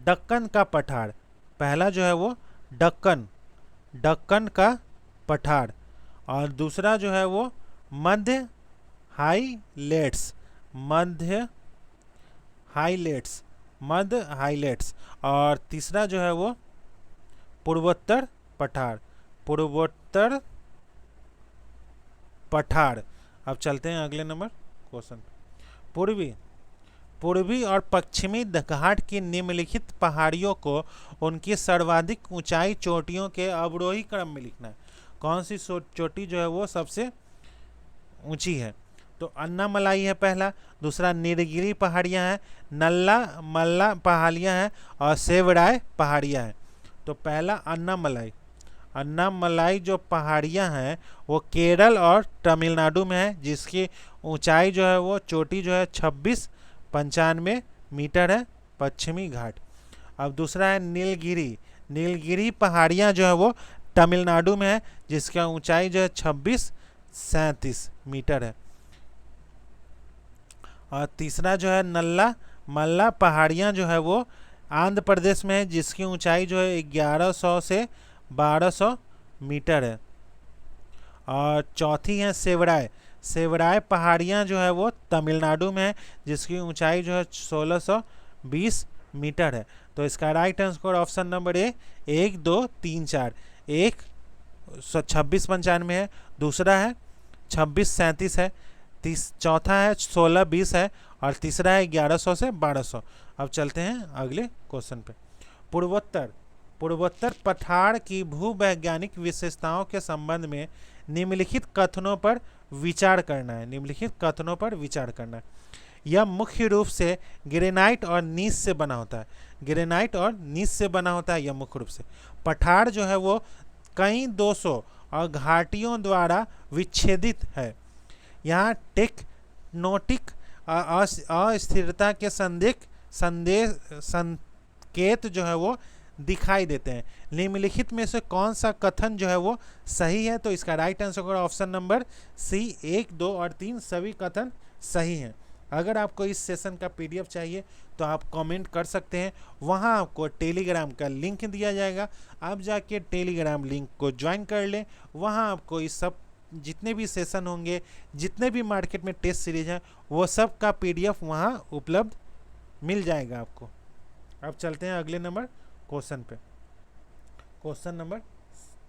दक्कन का पठार, पहला जो है वो दक्कन का पठार, और दूसरा जो है वो मध्य हाईलेट्स, और तीसरा जो है वो पूर्वोत्तर पठार। अब चलते हैं अगले नंबर क्वेश्चन। पूर्वी और पश्चिमी घाट की निम्नलिखित पहाड़ियों को उनकी सर्वाधिक ऊंचाई चोटियों के अवरोही क्रम में लिखना है। कौन सी चोटी जो है वो सबसे ऊंची है? तो अन्नामलाई है पहला, दूसरा नीलगिरी पहाड़ियाँ हैं, नल्ला मल्ला पहाड़ियाँ हैं, और सेवराय पहाड़ियाँ हैं। तो पहला अन्नामलाई जो पहाड़ियाँ हैं वो केरल और तमिलनाडु में है, जिसकी ऊंचाई जो है वो चोटी जो है 2695 मीटर है, पश्चिमी घाट। अब दूसरा है नीलगिरी पहाड़ियाँ जो है वो तमिलनाडु में है, जिसका ऊंचाई जो है 2637 मीटर है। और तीसरा जो है नल्ला मल्ला पहाड़ियाँ जो है वो आंध्र प्रदेश में है, जिसकी ऊंचाई जो है 1100 से 1200 मीटर है। और चौथी है सेवराय पहाड़ियाँ जो है वो तमिलनाडु में है, जिसकी ऊंचाई जो है 1620 मीटर है। तो इसका राइट आंसर ऑप्शन नंबर ए 1 2 3 4। एक 2695 है, दूसरा है 2637 है, चौथा है 1620 है, और तीसरा है 1100 से 1200। अब चलते हैं अगले क्वेश्चन पे। पूर्वोत्तर पठार की भूवैज्ञानिक विशेषताओं के संबंध में निम्नलिखित कथनों पर विचार करना है। यह मुख्य रूप से ग्रेनाइट और नीस से बना होता है। यह मुख्य रूप से पठार जो है वो कई 200 और घाटियों द्वारा विच्छेदित है। यहाँ टेक्टोनिक अस्थिरता के संकेत जो है वो दिखाई देते हैं। निम्नलिखित में से कौन सा कथन जो है वो सही है? तो इसका right answer option number C 1 2 और 3 सभी कथन सही हैं। अगर आपको इस सेशन का पीडीएफ चाहिए तो आप कमेंट कर सकते हैं, वहां आपको टेलीग्राम का लिंक दिया जाएगा। आप जाके टेलीग्राम लिंक को ज्वाइन कर लें, वहां आपको इस सब जितने भी सेशन होंगे, जितने भी मार्केट में टेस्ट सीरीज हैं, वो सब का पीडीएफ वहां उपलब्ध मिल जाएगा आपको। अब चलते हैं अगले नंबर क्वेश्चन पे। Question number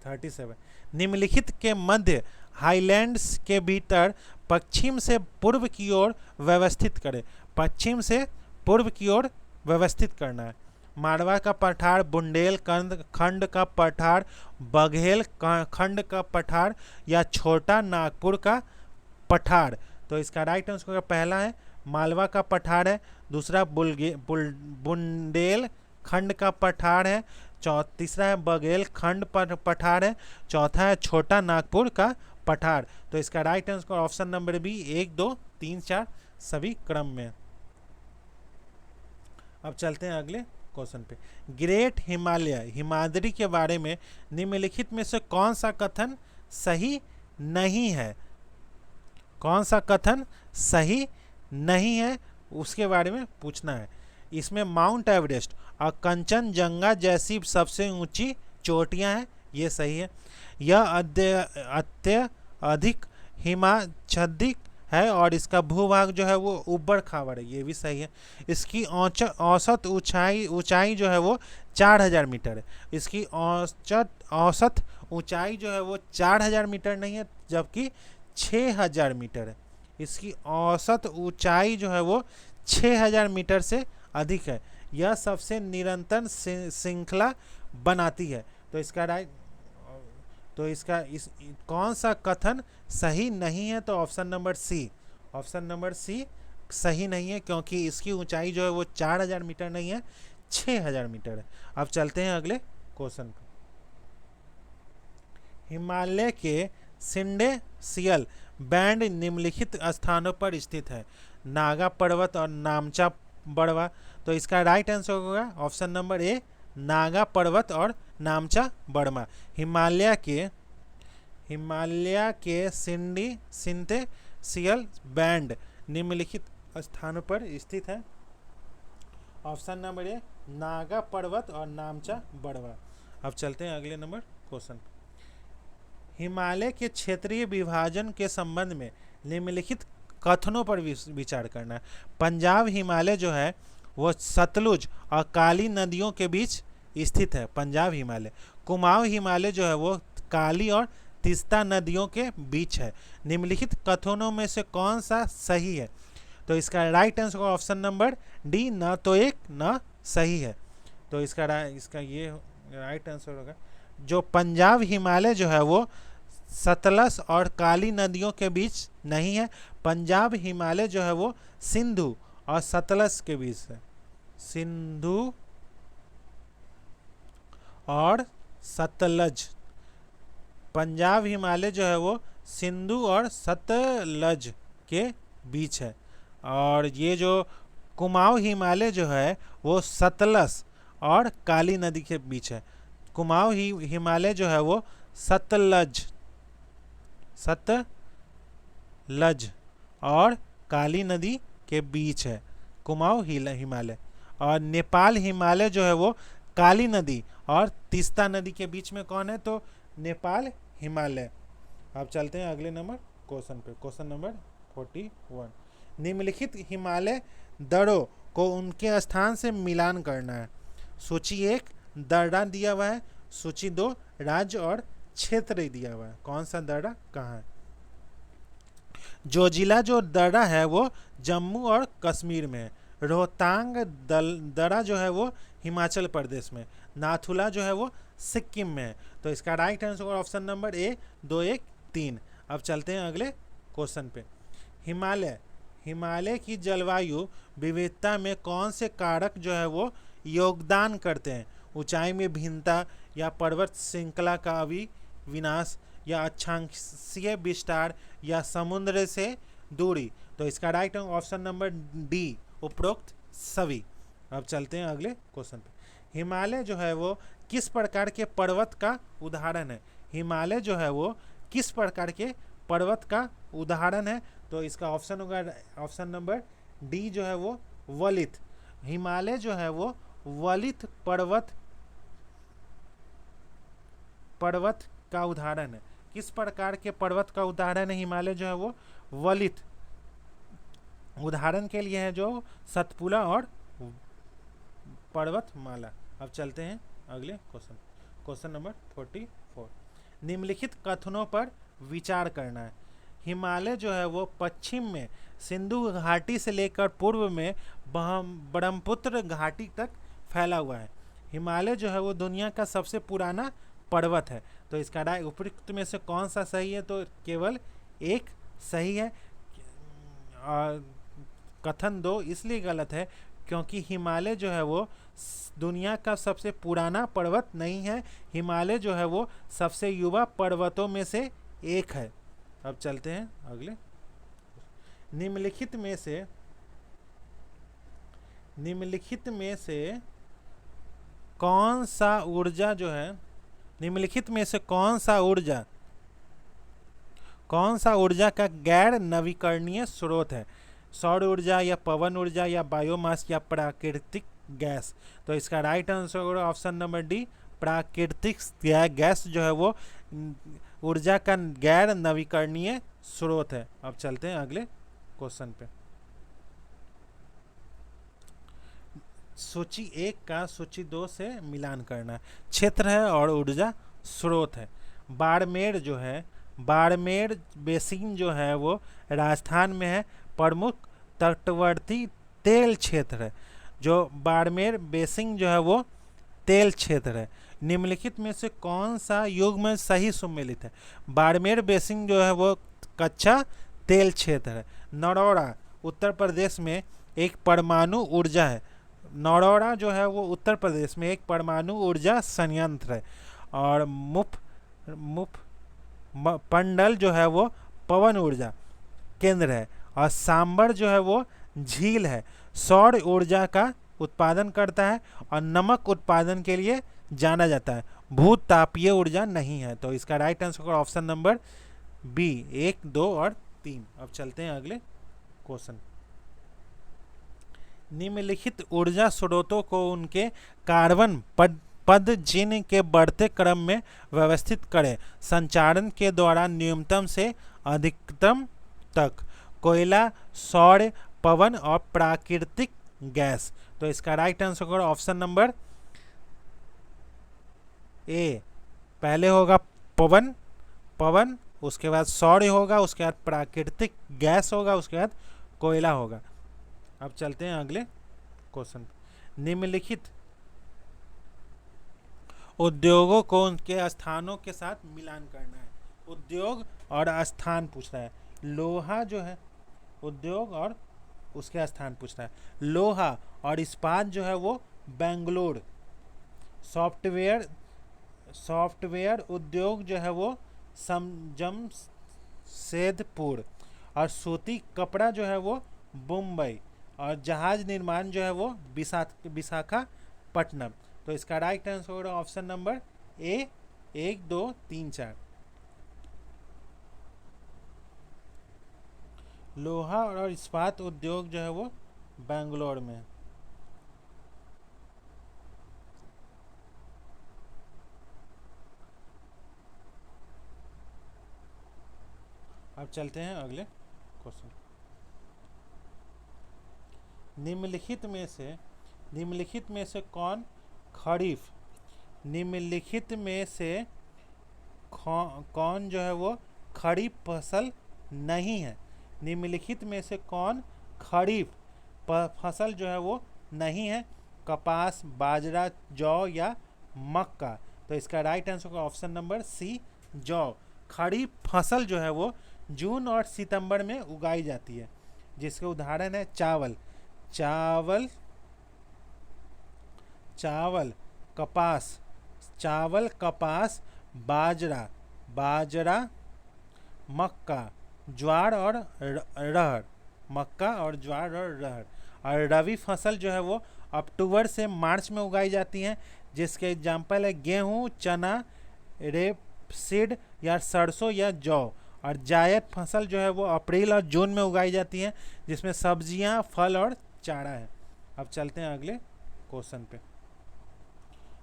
37। निम्नलिखित के मध्य हाईलैंड्स के भीतर पश्चिम से पूर्व की ओर व्यवस्थित करें। पश्चिम से पूर्व की ओर व्यवस्थित करना है। मारवा का पठार, बुंदेलखंड खंड का पठार, बघेल खंड का पठार, या छोटा नागपुर का पठार। तो इसका राइट आंसर पहला है मालवा का पठार है, दूसरा बुंदेल खंड का पठार है, तीसरा है बघेल खंड पठार है, चौथा है छोटा नागपुर का पठार। तो इसका right answer option number B 1 2 3 4 सभी क्रम में। अब चलते हैं अगले क्वेश्चन पे। ग्रेट हिमाद्री के बारे में निम्नलिखित में से कौन सा कथन सही नहीं है? उसके बारे में पूछना है। इसमें माउंट एवरेस्ट और कंचनजंगा जैसी सबसे ऊंची चोटियां हैं, ये सही है। यह अत्यधिक हिमाच्छादित है और इसका भूभाग जो है वो उबड़ खाबड़ है, ये भी सही है। इसकी औसत ऊंचाई जो है वो 4000 मीटर है। इसकी औसत ऊंचाई जो है वो 4000 मीटर नहीं है, जबकि 6000 मीटर है। इसकी औसत ऊंचाई जो है वो 6000 मीटर से अधिक है। यह सबसे निरंतर श्रृंखला बनाती है। तो इसका राइट, तो इसका इस कौन सा कथन सही नहीं है? तो option number C, option number C सही नहीं है, क्योंकि इसकी ऊंचाई जो है वो 4000 मीटर नहीं है, 6000 मीटर है। अब चलते हैं अगले क्वेश्चन पर। हिमालय के सिंडे सियल बैंड निम्नलिखित स्थानों पर स्थित है। नागा पर्वत और नामचा बड़वा। तो इसका राइट आंसर होगा ऑप्शन नंबर ए, नागा पर्वत और नामचा बड़वा। हिमालय के सिंडे सियल बैंड निम्नलिखित स्थानों पर स्थित है। ऑप्शन नंबर ए, नागा पर्वत और नामचा बड़वा। अब चलते हैं अगले नंबर क्वेश्चन। हिमालय के क्षेत्रीय विभाजन के संबंध में निम्नलिखित कथनों पर विचार करना है। पंजाब हिमालय जो है वो सतलुज और काली नदियों के बीच स्थित है, पंजाब हिमालय। कुमाऊं हिमालय जो है वो काली और तीस्ता नदियों के बीच है। निम्नलिखित कथनों में से कौन सा सही है? तो इसका right answer option number D, न तो एक न सही है। तो इसका ये राइट आंसर होगा, जो पंजाब हिमालय जो है वो सतलज और काली नदियों के बीच नहीं है। पंजाब हिमालय जो है वो सिंधु और सतलज के बीच है, सिंधु और सतलज। पंजाब हिमालय जो है वो सिंधु और सतलज के बीच है। और ये जो कुमाऊं हिमालय जो है वो सतलज और काली नदी के बीच है। कुमाऊं हिमालय जो है वो सतलज और काली नदी के बीच है, कुमाऊं हिमालय। और नेपाल हिमालय जो है वो काली नदी और तीस्ता नदी के बीच में कौन है? तो नेपाल हिमालय। अब चलते हैं अगले नंबर क्वेश्चन पे, क्वेश्चन नंबर 41। निम्नलिखित हिमालय दर्रों को उनके स्थान से मिलान करना है। सूची 1 दर्रा दिया हुआ है, सूची 2 राज्य और क्षेत्र दिया हुआ है। कौन सा दर्रा कहाँ है? जोजिला जो दर्रा है वो जम्मू और कश्मीर में है। रोहतांग दर्रा जो है वो हिमाचल प्रदेश में। नाथुला जो है वो सिक्किम में है। तो इसका राइट आंसर ऑप्शन नंबर ए, 2, 1, 3। अब चलते हैं अगले क्वेश्चन पे। हिमालय की जलवायु विविधता में कौन से कारक जो है वो योगदान करते हैं? ऊंचाई में भिन्नता, या पर्वत श्रृंखला का विनाश, या अक्षांशीय विस्तार, या समुद्र से दूरी। तो इसका राइट ऑप्शन नंबर डी, उपरोक्त सभी। अब चलते हैं अगले क्वेश्चन पे। हिमालय जो है वो किस प्रकार के पर्वत का उदाहरण है? हिमालय जो है वो किस प्रकार के पर्वत का उदाहरण है? तो इसका ऑप्शन होगा ऑप्शन नंबर डी जो है वो वलित। हिमालय जो है वो वलित पर्वत का उदाहरण है। किस प्रकार के पर्वत का उदाहरण है हिमालय जो है वो? वलित। उदाहरण के लिए है जो सतपुड़ा और पर्वतमाला। अब चलते हैं अगले क्वेश्चन, क्वेश्चन नंबर 44। निम्नलिखित कथनों पर विचार करना है। हिमालय जो है वो पश्चिम में सिंधु घाटी से लेकर पूर्व में ब्रह्मपुत्र घाटी तक फैला हुआ है। हिमालय जो है वो दुनिया का सबसे पुराना पर्वत है। तो इसका राय उपयुक्त में से कौन सा सही है? तो केवल एक सही है। कथन 2 इसलिए गलत है क्योंकि हिमालय जो है वो दुनिया का सबसे पुराना पर्वत नहीं है। हिमालय जो है वो सबसे युवा पर्वतों में से एक है। अब चलते हैं अगले। निम्नलिखित में से कौन सा ऊर्जा जो है, निम्नलिखित में से कौन सा ऊर्जा का गैर नवीकरणीय स्रोत है? सौर ऊर्जा, या पवन ऊर्जा, या बायोमास, या प्राकृतिक गैस। तो इसका राइट आंसर होगा ऑप्शन नंबर डी, प्राकृतिक गैस जो है वो ऊर्जा का गैर नवीकरणीय स्रोत है। अब चलते हैं अगले क्वेश्चन पे। सूची 1 का सूची 2 से मिलान करना है। क्षेत्र है और ऊर्जा स्रोत है। बाड़मेर बेसिन जो है वो राजस्थान में है। प्रमुख तटवर्ती तेल क्षेत्र है। जो बाड़मेर बेसिन जो है वो तेल क्षेत्र है। निम्नलिखित में से कौन सा युग्म सही सुमेलित है? बाड़मेर बेसिन जो है वो कच्चा तेल क्षेत्र है। नरौरा उत्तर प्रदेश में एक परमाणु ऊर्जा है। नरौरा जो है वो उत्तर प्रदेश में एक परमाणु ऊर्जा संयंत्र है। और पंडल जो है वो पवन ऊर्जा केंद्र है। और सांबर जो है वो झील है, सौर ऊर्जा का उत्पादन करता है और नमक उत्पादन के लिए जाना जाता है। भूत तापीय ऊर्जा नहीं है। तो इसका राइट आंसर होगा ऑप्शन नंबर बी, 1, 2 और 3। अब चलते हैं अगले क्वेश्चन। निम्नलिखित ऊर्जा स्रोतों को उनके कार्बन पद जिन के बढ़ते क्रम में व्यवस्थित करें संचारण के द्वारा न्यूनतम से अधिकतम तक। कोयला, सौर, पवन और प्राकृतिक गैस। तो इसका राइट आंसर होगा ऑप्शन नंबर ए। पहले होगा पवन, उसके बाद सौर होगा, उसके बाद प्राकृतिक गैस होगा, उसके बाद कोयला होगा। अब चलते हैं अगले क्वेश्चन। निम्नलिखित उद्योगों को उनके स्थानों के साथ मिलान करना है। उद्योग और स्थान पूछ रहा है। लोहा जो है उद्योग और उसके स्थान पूछ रहा है। लोहा और इस्पात जो है वो बेंगलोर। सॉफ्टवेयर उद्योग जो है वो जमशेदपुर। और सूती कपड़ा जो है वो मुंबई। और जहाज निर्माण जो है वो विशाखापट्टनम। तो इसका राइट आंसर होगा ऑप्शन नंबर ए, 1, 2, 3, 4। लोहा और इस्पात उद्योग जो है वो बेंगलोर में। अब चलते हैं अगले क्वेश्चन। निम्नलिखित में से कौन खरीफ कौन जो है वो खरीफ फसल नहीं है? निम्नलिखित में से कौन खरीफ फसल जो है वो नहीं है? कपास, बाजरा, जौ या मक्का। तो इसका राइट आंसर होगा ऑप्शन नंबर सी, जौ। खरीफ फसल जो है वो जून और सितंबर में उगाई जाती है, जिसके उदाहरण है चावल, कपास, बाजरा, मक्का, ज्वार और रहर। और रबी फसल जो है वो अक्टूबर से मार्च में उगाई जाती हैं, जिसके एग्जाम्पल है गेहूं, चना, रेपसीड या सरसों या जौ। और जायद फसल जो है वो अप्रैल और जून में उगाई जाती हैं, जिसमें सब्जियां, फल और चारा है। अब चलते हैं अगले क्वेश्चन पे।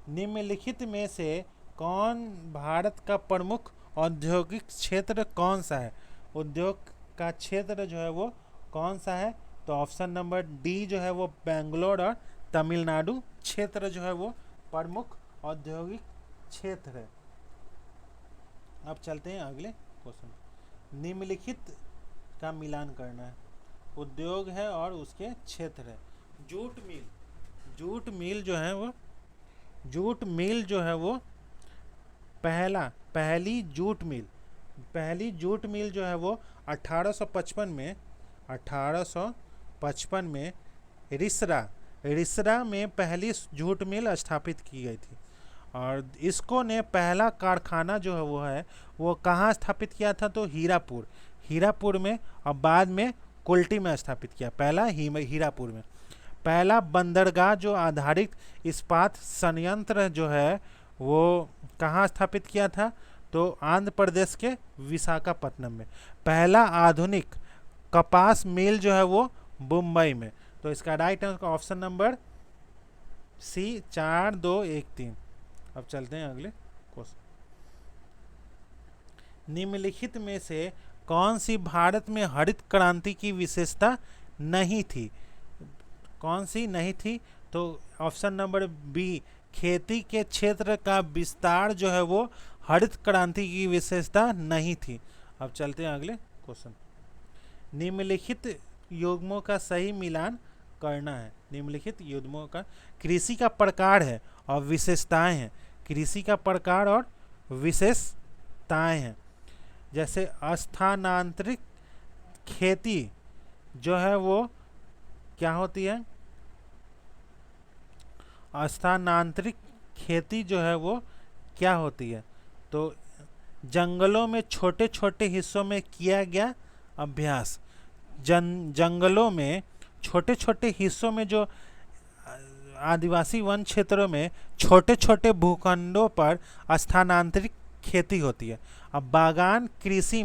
निम्नलिखित में से कौन भारत का प्रमुख औद्योगिक क्षेत्र कौन सा है? उद्योग का क्षेत्र जो है वो कौन सा है? तो ऑप्शन नंबर डी जो है वो बेंगलोर और तमिलनाडु क्षेत्र जो है वो प्रमुख औद्योगिक क्षेत्र है। अब चलते हैं अगले क्वेश्चन। निम्नलिखित का मिलान करना है। उद्योग है और उसके क्षेत्र है। जूट मिल जो है वो पहली जूट मिल जो है वो 1855 में रिसरा में पहली जूट मिल स्थापित की गई थी। और इसको ने पहला कारखाना जो है वो कहाँ स्थापित किया था? तो हीरापुर में, और बाद में कुल्टी में स्थापित किया। पहला हीरापुर में। पहला बंदरगाह जो आधारित इस्पात संयंत्र जो है वो कहाँ स्थापित किया था? तो आंध्र प्रदेश के विशाखापट्टनम में। पहला आधुनिक कपास मिल जो है वो मुंबई में। तो इसका right answer option number C, 4, 2, 1, 3। अब चलते हैं अगले क्वेश्चन। निम्नलिखित में से कौन सी भारत में हरित क्रांति की विशेषता नहीं थी? कौन सी नहीं थी? तो ऑप्शन नंबर बी, खेती के क्षेत्र का विस्तार जो है वो हरित क्रांति की विशेषता नहीं थी। अब चलते हैं अगले क्वेश्चन। निम्नलिखित युग्मों का सही मिलान करना है। निम्नलिखित युग्मों का कृषि का प्रकार है और विशेषताएं हैं। कृषि का प्रकार और विशेषताएं हैं, जैसे स्थानांतरित खेती जो है वो क्या होती है। स्थानांतरित खेती जो है वो क्या होती है, तो जंगलों में छोटे छोटे हिस्सों में किया गया अभ्यास। जंगलों में छोटे छोटे हिस्सों में जो आदिवासी वन क्षेत्रों में छोटे छोटे भूखंडों पर स्थानांतरित खेती होती है। अब बागान कृषि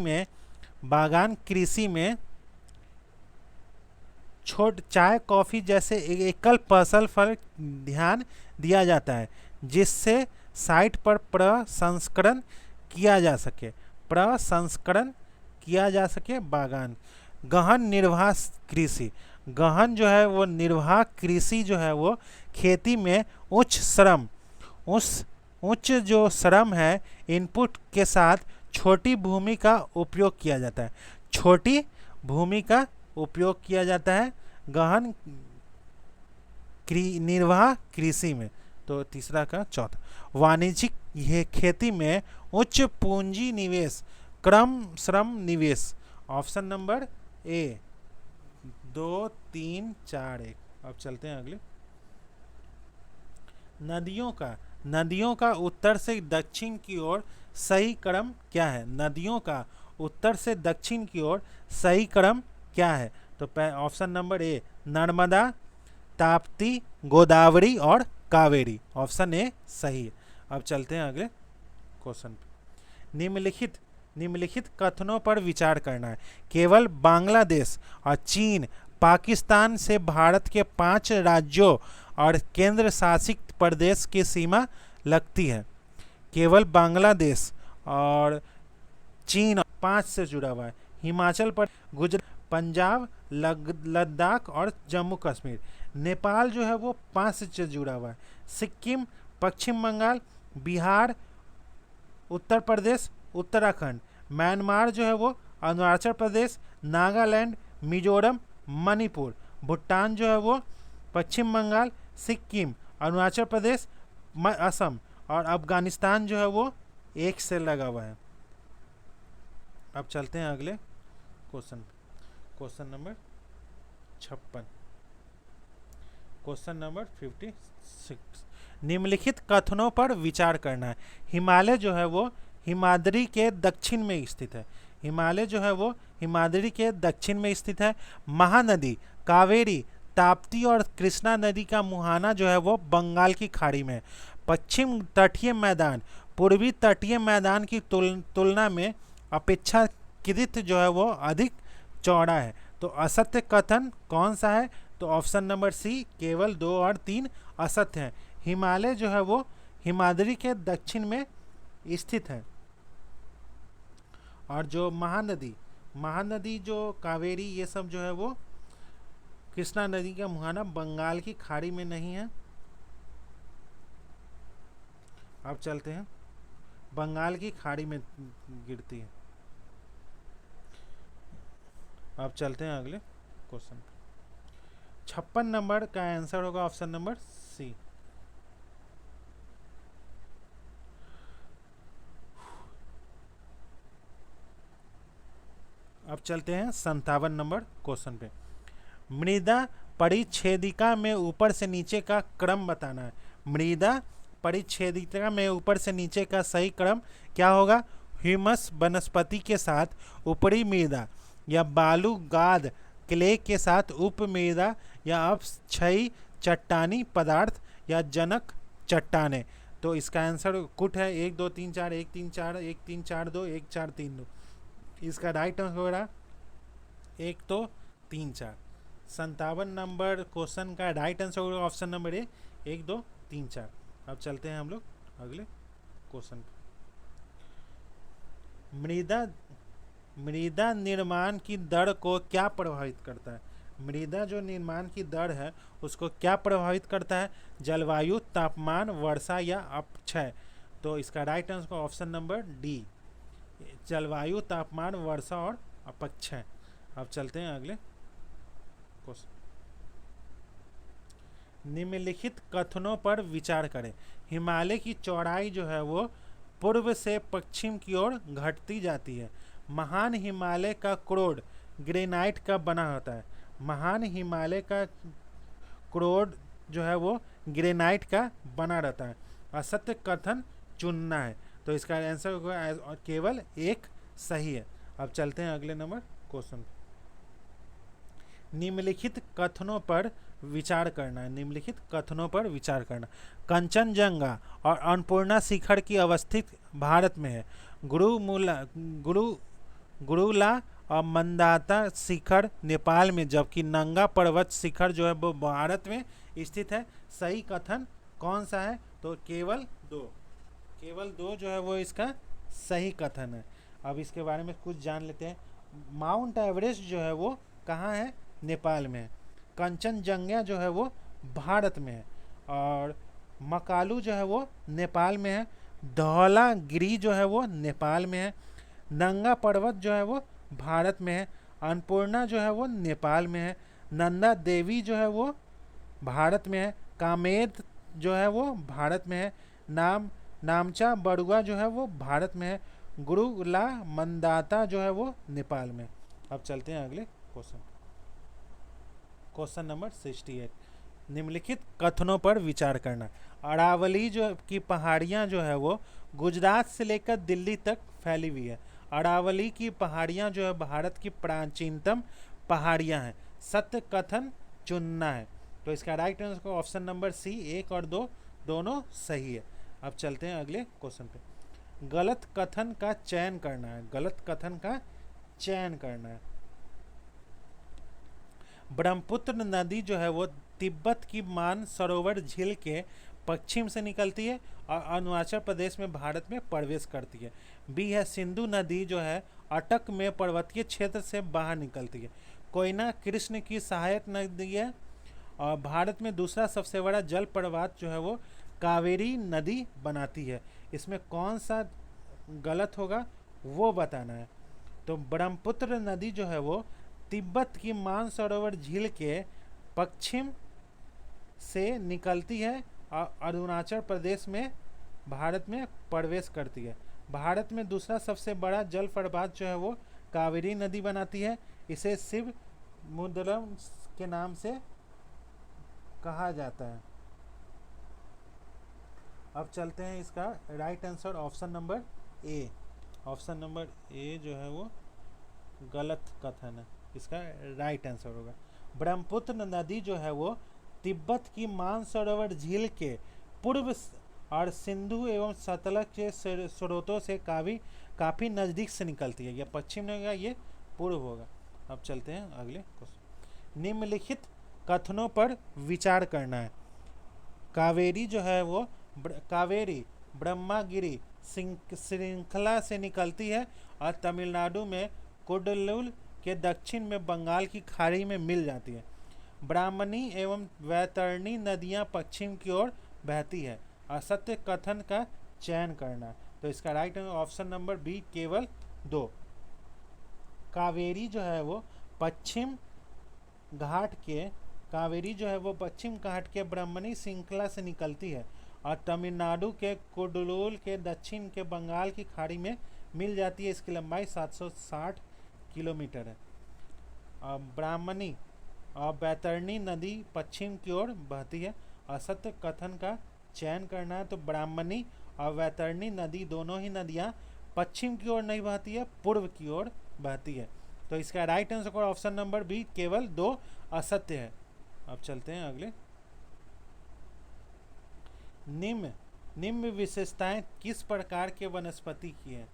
में चाय कॉफी जैसे एकल फसल पर ध्यान दिया जाता है, जिससे साइट पर प्रसंस्करण किया जा सके। बागान गहन निर्वाह कृषि, गहन जो है वो निर्वाह कृषि जो है वो खेती में उच्च जो श्रम है इनपुट के साथ छोटी भूमि का उपयोग किया जाता है। छोटी भूमि का उपयोग किया जाता है गहन निर्वाह कृषि में। तो तीसरा का चौथा, वाणिज्यिक ये खेती में उच्च पूंजी निवेश, कम श्रम निवेश। ऑप्शन नंबर ए 2, 3, 4, 1। अब चलते हैं अगले। नदियों का उत्तर से दक्षिण की ओर सही क्रम क्या है। नदियों का उत्तर से दक्षिण की ओर सही क्रम क्या है, तो ऑप्शन नंबर ए नर्मदा, ताप्ती, गोदावरी और कावेरी। ऑप्शन ए सही है। अब चलते हैं अगले क्वेश्चन पे। निम्नलिखित कथनों पर विचार करना है। केवल बांग्लादेश और चीन पाकिस्तान से भारत के 5 राज्यों और केंद्र शासित प्रदेश की सीमा लगती है। केवल बांग्लादेश और चीन 5 से जुड़ा हुआ है। हिमाचल पर गुजरात, पंजाब, लद्दाख और जम्मू कश्मीर। नेपाल जो है वो 5 से जुड़ा हुआ है। सिक्किम, पश्चिम बंगाल, बिहार, उत्तर प्रदेश, उत्तराखंड। म्यांमार जो है वो अरुणाचल प्रदेश, नागालैंड, मिजोरम, मणिपुर। भूटान जो है वो पश्चिम बंगाल, सिक्किम, अरुणाचल प्रदेश, असम। और अफगानिस्तान जो है वो 1 से लगा हुआ है। अब चलते हैं अगले क्वेश्चन नंबर 56। Question number 56। निम्नलिखित कथनों पर विचार करना है। हिमालय जो है वो हिमाद्री के दक्षिण में स्थित है। हिमालय जो है वो हिमाद्री के दक्षिण में स्थित है। महानदी कावेरी, ताप्ती और कृष्णा नदी का मुहाना जो है वो बंगाल की खाड़ी में है। पश्चिम तटीय मैदान पूर्वी तटीय मैदान की तुलना में अपेक्षाकृत जो है वो अधिक चौड़ा है। तो असत्य कथन कौन सा है, तो ऑप्शन नंबर सी केवल 2 और 3 असत्य हैं। हिमालय जो है वो हिमाद्री के दक्षिण में स्थित है। और जो महानदी जो कावेरी ये सब जो है वो कृष्णा नदी का मुहाना बंगाल की खाड़ी में नहीं है। अब चलते हैं, बंगाल की खाड़ी में गिरती है। अब चलते हैं अगले क्वेश्चन। 56 नंबर का आंसर होगा ऑप्शन नंबर सी। अब चलते हैं 57 नंबर क्वेश्चन पे। मृदा परिच्छेदिका में ऊपर से नीचे का क्रम बताना है। मृदा परिच्छेदिका में ऊपर से नीचे का सही क्रम क्या होगा। ह्यूमस वनस्पति के साथ ऊपरी मृदा, या बालू गाद क्ले के साथ उप मृदा, या अपक्षयी चट्टानी पदार्थ, या जनक चट्टाने। तो इसका आंसर कुट है 1 2 3 4 1 3 4 1 3 4 2 1 4 3 2। इसका राइट आंसर हो रहा 1 2 3 4। 57 नंबर क्वेश्चन का राइट आंसर होगा ऑप्शन नंबर ए 1 2 3 4। अब चलते हैं हम लोग अगले क्वेश्चन पे। मृदा निर्माण की दर को क्या प्रभावित करता है। मृदा जो निर्माण की दर है उसको क्या प्रभावित करता है। जलवायु, तापमान, वर्षा या अपक्षय। तो इसका right answer option number D, जलवायु, तापमान, वर्षा और अपक्षय। अब चलते हैं अगले क्वेश्चन। निम्नलिखित कथनों पर विचार करें। हिमालय की चौड़ाई जो है वो पूर्व से पश्चिम की ओर घटती जाती है। महान हिमालय का क्रोड ग्रेनाइट का बना होता है। महान हिमालय का क्रोड जो है वो ग्रेनाइट का बना रहता है। असत्य कथन चुनना है, तो इसका आंसर होगा केवल एक सही है। अब चलते हैं अगले नंबर क्वेश्चन। निम्नलिखित कथनों पर विचार करना है। निम्नलिखित कथनों पर विचार करना। कंचनजंगा और अन्नपूर्णा शिखर की अवस्थित भारत में है। गुरुला और मंदाता शिखर नेपाल में, जबकि नंगा पर्वत शिखर जो है वो भारत में स्थित है। सही कथन कौन सा है? तो केवल दो जो है वो इसका सही कथन है। अब इसके बारे में कुछ जान लेते हैं। माउंट एवरेस्ट जो है वो कहाँ है? नेपाल में है। कंचनजंगा जो है वो भारत में है, और मकालू जो है वो नेपाल में है। धौलागिरी जो है वो नेपाल में है। नंगा पर्वत जो है वो भारत में है। अन्नपूर्णा जो है वो नेपाल में है। नंदा देवी जो है वो भारत में है। कामेद जो है वो भारत में है। नामचा बड़ुआ जो है वो भारत में है। गुरुला मंदाता जो है वो नेपाल में। अब चलते हैं अगले क्वेश्चन। Question number 68। निम्नलिखित कथनों पर विचार करना। अरावली जो की पहाड़ियाँ जो है वो गुजरात से लेकर दिल्ली तक फैली हुई है। अरावली की पहाड़ियाँ जो है भारत की प्राचीनतम पहाड़ियाँ हैं। सत्य कथन चुनना है, तो इसका right answer option number C 1 और 2 दोनों सही है। अब चलते हैं अगले क्वेश्चन पे। गलत कथन का चयन करना है। गलत कथन का चयन करना है। ब्रह्मपुत्र नदी जो है वो तिब्बत की मानसरोवर झील के पश्चिम से निकलती है और अरुणाचल प्रदेश में भारत में प्रवेश करती है। बी है सिंधु नदी जो है अटक में पर्वतीय क्षेत्र से बाहर निकलती है। कोयना कृष्ण की सहायक नदी है, और भारत में दूसरा सबसे बड़ा जल प्रपात जो है वो कावेरी नदी बनाती है। इसमें कौन सा गलत होगा वो बताना है। तो ब्रह्मपुत्र नदी जो है वो तिब्बत की मानसरोवर झील के पश्चिम से निकलती है और अरुणाचल प्रदेश में भारत में प्रवेश करती है। भारत में दूसरा सबसे बड़ा जल प्रपात जो है वो कावेरी नदी बनाती है। इसे शिव मुद्रम के नाम से कहा जाता है। अब चलते हैं इसका राइट आंसर ऑप्शन नंबर ए। ऑप्शन नंबर ए जो है वो गलत कथन है, इसका राइट आंसर होगा। ब्रह्मपुत्र नदी जो है वो तिब्बत की मानसरोवर झील के पूर्व और सिंधु एवं सतलज के स्रोतों से काफ़ी नज़दीक से निकलती है। यह पश्चिम में होगा, ये पूर्व होगा। अब चलते हैं अगले क्वेश्चन। निम्नलिखित कथनों पर विचार करना है। कावेरी जो है वो कावेरी ब्रह्मगिरी श्रृंखला से निकलती है और तमिलनाडु में कुडलोल के दक्षिण में बंगाल की खाड़ी में मिल जाती है। ब्राह्मणी एवं वैतरणी नदियां पश्चिम की ओर बहती है। असत्य कथन का चयन करना, तो इसका राइट ऑप्शन नंबर बी केवल 2। कावेरी जो है वो पश्चिम घाट के ब्राह्मणी श्रृंखला से निकलती है और तमिलनाडु के कुडलोल के दक्षिण के बंगाल की खाड़ी में मिल जाती है। इसकी लंबाई 760 किलोमीटर है। ब्राह्मणी और बैतरणी नदी पश्चिम की ओर बहती है। असत्य कथन का चयन करना है, तो ब्राह्मणी और वैतरणी नदी दोनों ही नदियाँ पश्चिम की ओर नहीं बहती है, पूर्व की ओर बहती है। तो इसका right answer option number B केवल 2 असत्य है। अब चलते हैं अगले। निम्न विशेषताएं किस प्रकार के वनस्पति की हैं?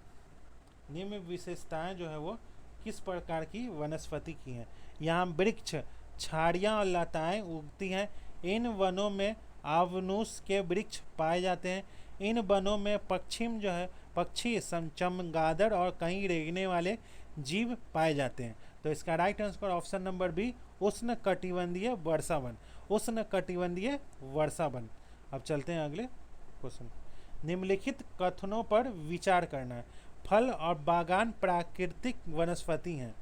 निम्न विशेषताएं जो है वो किस प्रकार की वनस्पति की हैं? यहाँ वृक्ष, झाड़ियाँ और लताएं उगती हैं। इन वनों में आवनुस के वृक्ष पाए जाते हैं। इन वनों में पक्षी चमगादड़ और कई रेंगने वाले जीव पाए जाते हैं। तो इसका right answer option number B उष्ण कटिबंधीय वर्षा वन। उष्ण कटिबंधीय वर्षा वन। अब चलते हैं अगले क्वेश्चन। निम्नलिखित कथनों पर विचार करना है। फल और बागान प्राकृतिक वनस्पति हैं।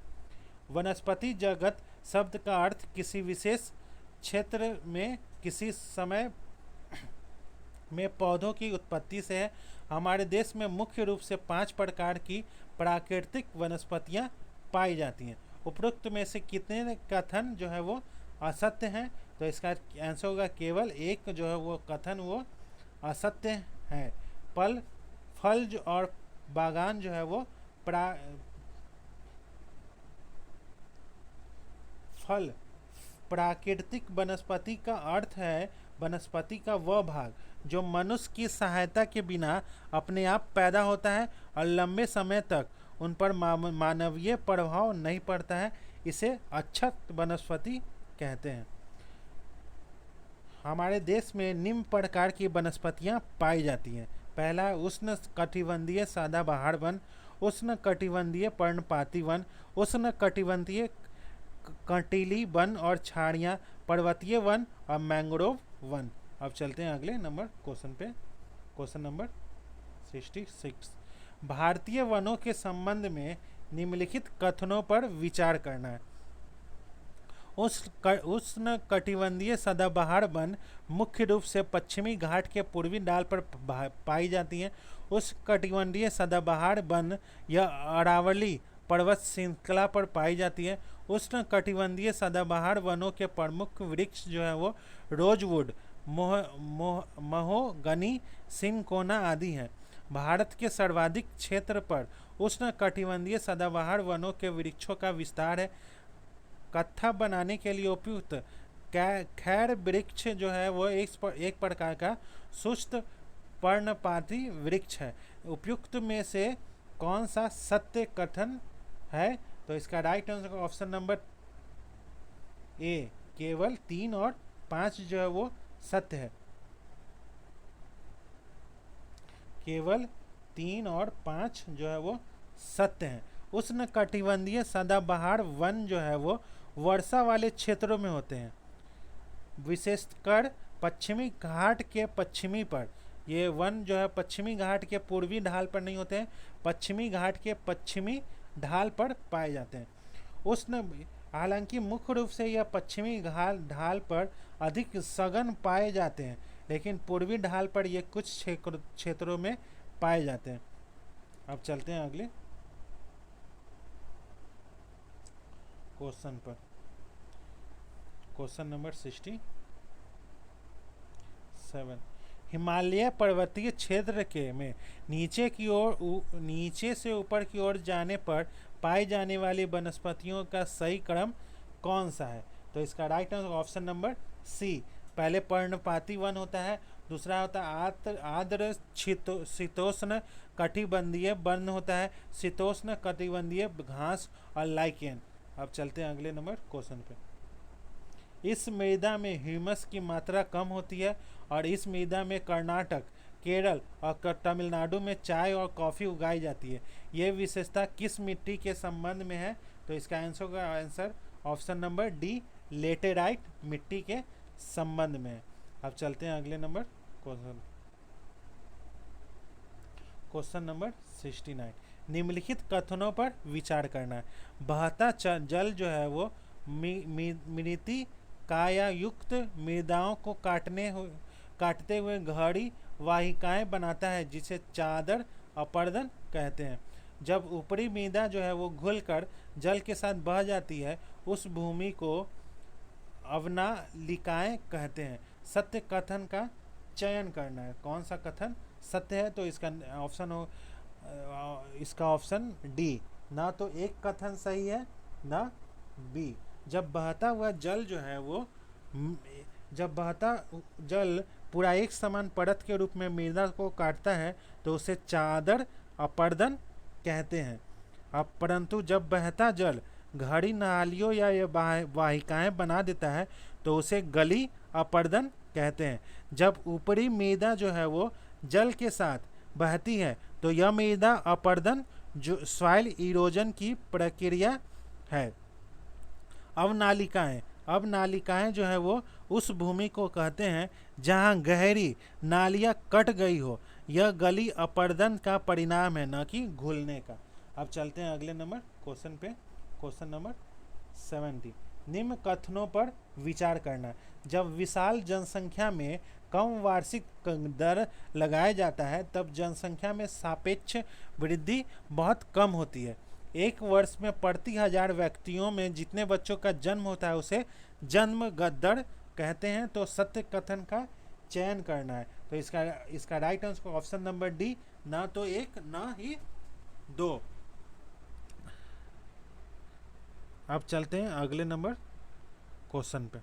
वनस्पति जगत शब्द का अर्थ किसी विशेष क्षेत्र में किसी समय में पौधों की उत्पत्ति से है। हमारे देश में मुख्य रूप से 5 प्रकार की प्राकृतिक वनस्पतियां पाई जाती हैं। उपरोक्त में से कितने कथन जो है वो असत्य हैं? तो इसका आंसर होगा केवल एक जो है वो कथन वो असत्य है। फल और बागान जो है वो फल प्राकृतिक वनस्पति का अर्थ है वनस्पति का वह भाग जो मनुष्य की सहायता के बिना अपने आप पैदा होता है और लंबे समय तक उन पर मानवीय प्रभाव नहीं पड़ता है। इसे अक्षत वनस्पति कहते हैं। हमारे देश में निम्न प्रकार की वनस्पतियां पाई जाती हैं। पहला, उष्ण कटिबंधीय सदाबहार वन, उष्ण कटिबंधीय पर्णपाती वन, उष्ण कटिबंधीय कंटीली वन और झाड़ियाँ, पर्वतीय वन और मैंग्रोव वन। अब चलते हैं अगले नंबर क्वेश्चन पे। Question number 66। भारतीय वनों के संबंध में निम्नलिखित कथनों पर विचार करना है। उष्ण कटिबंधीय सदाबहार वन मुख्य रूप से पश्चिमी घाट के पूर्वी डाल पर पाई जाती हैं। उष्ण कटिबंधीय सदाबहार वन या अरावली पर्वत श्रृंखला पर पाई जाती है। उष्ण कटिबंधीय सदाबहार वनों के प्रमुख वृक्ष जो है वो रोजवुड, महोगनी, सिनकोना आदि हैं। भारत के सर्वाधिक क्षेत्र पर उष्ण कटिबंधीय सदाबहार वनों के वृक्षों का विस्तार है। कत्था बनाने के लिए उपयुक्त खैर वृक्ष जो है वो एक प्रकार का शुष्क पर्णपाती वृक्ष है। उपयुक्त में से कौन सा सत्य कथन है? तो इसका right answer option number A, केवल 3 और 5 जो है वो सत्य है। केवल 3 और 5 जो है वो सत्य है। उष्ण कटिबंधीय सदाबहार वन जो है वो वर्षा वाले क्षेत्रों में होते हैं, विशेषकर पश्चिमी घाट के पश्चिमी पर। ये वन जो है पश्चिमी घाट के पूर्वी ढाल पर नहीं होते हैं, पश्चिमी घाट के पश्चिमी ढाल पर पाए जाते हैं। उष्ण हालांकि मुख्य रूप से यह पश्चिमी ढाल पर अधिक सघन पाए जाते हैं, लेकिन पूर्वी ढाल पर ये कुछ क्षेत्रों में पाए जाते हैं। अब चलते हैं अगले क्वेश्चन पर। Question number 67। हिमालय पर्वतीय क्षेत्र के में नीचे से ऊपर की ओर जाने पर पाई जाने वाली वनस्पतियों का सही क्रम कौन सा है? तो इसका right answer option number C. पहले पर्णपाती वन होता है, दूसरा होता है आर्द्र शीतोष्ण कटिबंधीय वन होता है, शीतोष्ण कटिबंधीय घास और लाइकेन। अब चलते हैं अगले नंबर क्वेश्चन पे। इस मृदा में ह्यूमस की मात्रा कम होती है और इस मृदा में कर्नाटक, केरल और तमिलनाडु में चाय और कॉफ़ी उगाई जाती है। ये विशेषता किस मिट्टी के संबंध में है? तो इसका answer option number D, laterite मिट्टी के संबंध में है। अब चलते हैं अगले नंबर क्वेश्चन नंबर 69। निम्नलिखित कथनों पर विचार करना है। बहता जल जो है वो मृति कायायुक्त मृदाओं को काटते हुए घड़ी वाहिकाएं बनाता है, जिसे चादर अपर्दन कहते हैं। जब ऊपरी मृदा जो है वो घुलकर जल के साथ बह जाती है, उस भूमि को अवनालिकाएं कहते हैं। सत्य कथन का चयन करना है। कौन सा कथन सत्य है? तो इसका ऑप्शन डी, ना तो एक कथन सही है ना बी। जब बहता जल पूरा एक समान परत के रूप में मृदा को काटता है तो उसे चादर अपर्दन कहते हैं। अब परंतु जब बहता जल घड़ी नालियों या वाहिकाएं बना देता है तो उसे गली अपर्दन कहते हैं। जब ऊपरी मृदा जो है वो जल के साथ बहती है तो यह मृदा अपर्दन जो सॉइल इरोजन की प्रक्रिया है। अवनालिकाएं जो है वो उस भूमि को कहते हैं जहां गहरी नालियां कट गई हो। यह गली अपर्दन का परिणाम है, न कि घुलने का। अब चलते हैं अगले नंबर क्वेश्चन पे। Question number 70। निम्न कथनों पर विचार करना। जब विशाल जनसंख्या में कम वार्षिक दर लगाया जाता है तब जनसंख्या में सापेक्ष वृद्धि बहुत कम होती है। एक वर्ष में प्रति 1000 व्यक्तियों में जितने बच्चों का जन्म होता है उसे जन्म दर कहते हैं। तो सत्य कथन का चयन करना है। तो इसका right answer option number D, ना तो एक ना ही दो। अब चलते हैं अगले नंबर क्वेश्चन पे।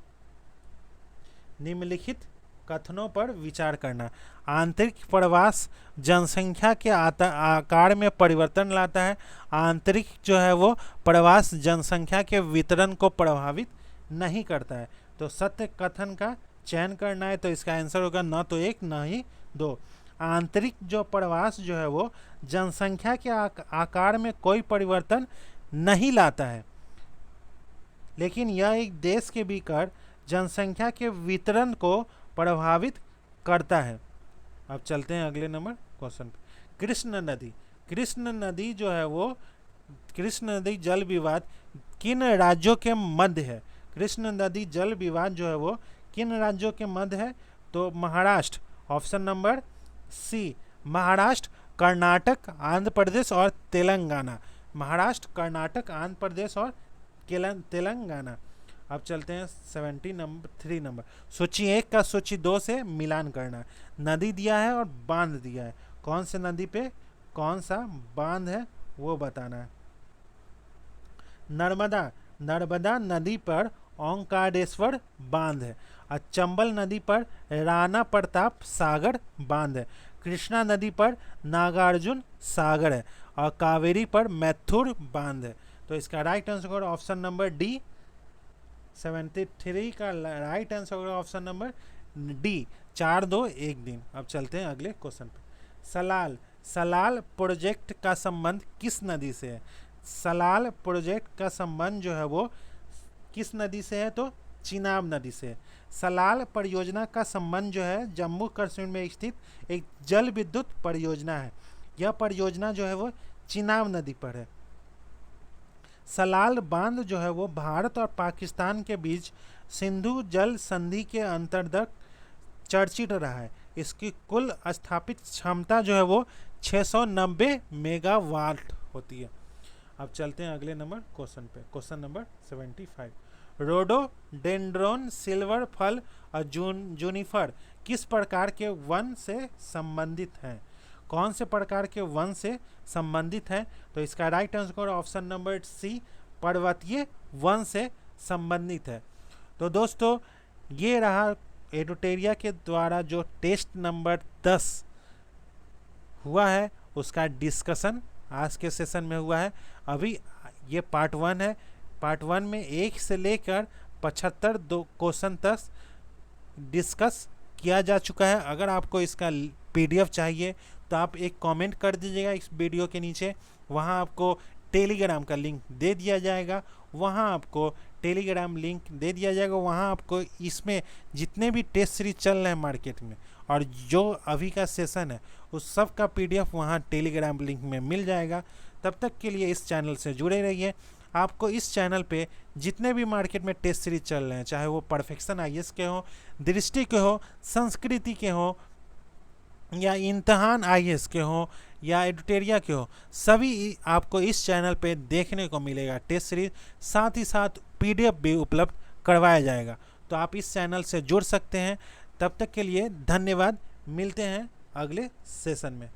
निम्नलिखित कथनों पर विचार करना। आंतरिक प्रवास जनसंख्या के आकार में परिवर्तन लाता है। आंतरिक जो है वो प्रवास जनसंख्या के वितरण को प्रभावित नहीं करता है। तो सत्य कथन का चयन करना है। तो इसका आंसर होगा ना तो एक ना ही दो। आंतरिक जो प्रवास जो है वो जनसंख्या के आकार में कोई परिवर्तन नहीं लाता है, लेकिन यह एक देश के भीतर जनसंख्या के वितरण को प्रभावित करता है। अब चलते हैं अगले नंबर क्वेश्चन पे। कृष्ण नदी। कृष्ण नदी जो है वो, कृष्ण नदी जल विवाद किन राज्यों के मध्य है? कृष्ण नदी जल विवाद जो है वो किन राज्यों के मध्य है? तो Maharashtra, option number C, Maharashtra, Karnataka, Andhra Pradesh और तेलंगाना। महाराष्ट्र, कर्नाटक, आंध्र प्रदेश और तेलंगाना। अब चलते हैं 73 नंबर। सूची 1 का सूची 2 से मिलान करना। नदी दिया है और बांध दिया है, कौन से नदी पे कौन सा बांध है वो बताना है। नर्मदा, नर्मदा नदी पर ओंकारेश्वर बांध है। और चंबल नदी पर राणा प्रताप सागर बांध है। कृष्णा नदी पर नागार्जुन सागर है और कावेरी पर मैथुर बांध है। तो इसका right answer option number D. 73 का राइट आंसर होगा ऑप्शन नंबर डी, 4-2-1 दिन। अब चलते हैं अगले क्वेश्चन पे। सलाल, सलाल प्रोजेक्ट का संबंध किस नदी से है? सलाल प्रोजेक्ट का संबंध जो है वो किस नदी से है? तो चिनाब नदी से है। सलाल परियोजना का संबंध जो है जम्मू कश्मीर में स्थित एक जल विद्युत परियोजना है। यह परियोजना जो है वो चिनाब नदी पर है। सलाल बांध जो है वो भारत और पाकिस्तान के बीच सिंधु जल संधि के अंतर्गत चर्चित रहा है। इसकी कुल स्थापित क्षमता जो है वो 690 मेगावाट होती है। अब चलते हैं अगले नंबर क्वेश्चन पे। Question number 75। रोडोडेंड्रोन, सिल्वर फल और जूनिफर किस प्रकार के वन से संबंधित हैं? कौन से प्रकार के वन से संबंधित हैं? तो इसका right answer option number C, पर्वतीय वन से संबंधित है। तो दोस्तों ये रहा एडुटेरिया के द्वारा जो टेस्ट नंबर 10 हुआ है उसका डिस्कशन आज के सेशन में हुआ है। अभी ये पार्ट 1 है। पार्ट 1 में 1 से लेकर 75 क्वेश्चन तक डिस्कस किया जा चुका है। अगर आपको इसका PDF चाहिए तो आप एक कमेंट कर दीजिएगा इस वीडियो के नीचे। वहाँ आपको टेलीग्राम का लिंक दे दिया जाएगा। वहाँ आपको टेलीग्राम लिंक दे दिया जाएगा। वहाँ आपको इसमें जितने भी टेस्ट सीरीज चल रहे हैं मार्केट में और जो अभी का सेशन है उस सब का PDF वहाँ टेलीग्राम लिंक में मिल जाएगा। तब तक के लिए इस चैनल से जुड़े रहिए। आपको इस चैनल पे जितने भी मार्केट में टेस्ट सीरीज चल रहे हैं, चाहे वो परफेक्शन IAS के हो, दृष्टि के हो, संस्कृति के हो या इम्तहान IAS के हो या एडुटेरिया के हो, सभी आपको इस चैनल पे देखने को मिलेगा टेस्ट सीरीज। साथ ही साथ PDF भी उपलब्ध करवाया जाएगा। तो आप इस चैनल से जुड़ सकते हैं। तब तक के लिए धन्यवाद। मिलते हैं अगले सेशन में।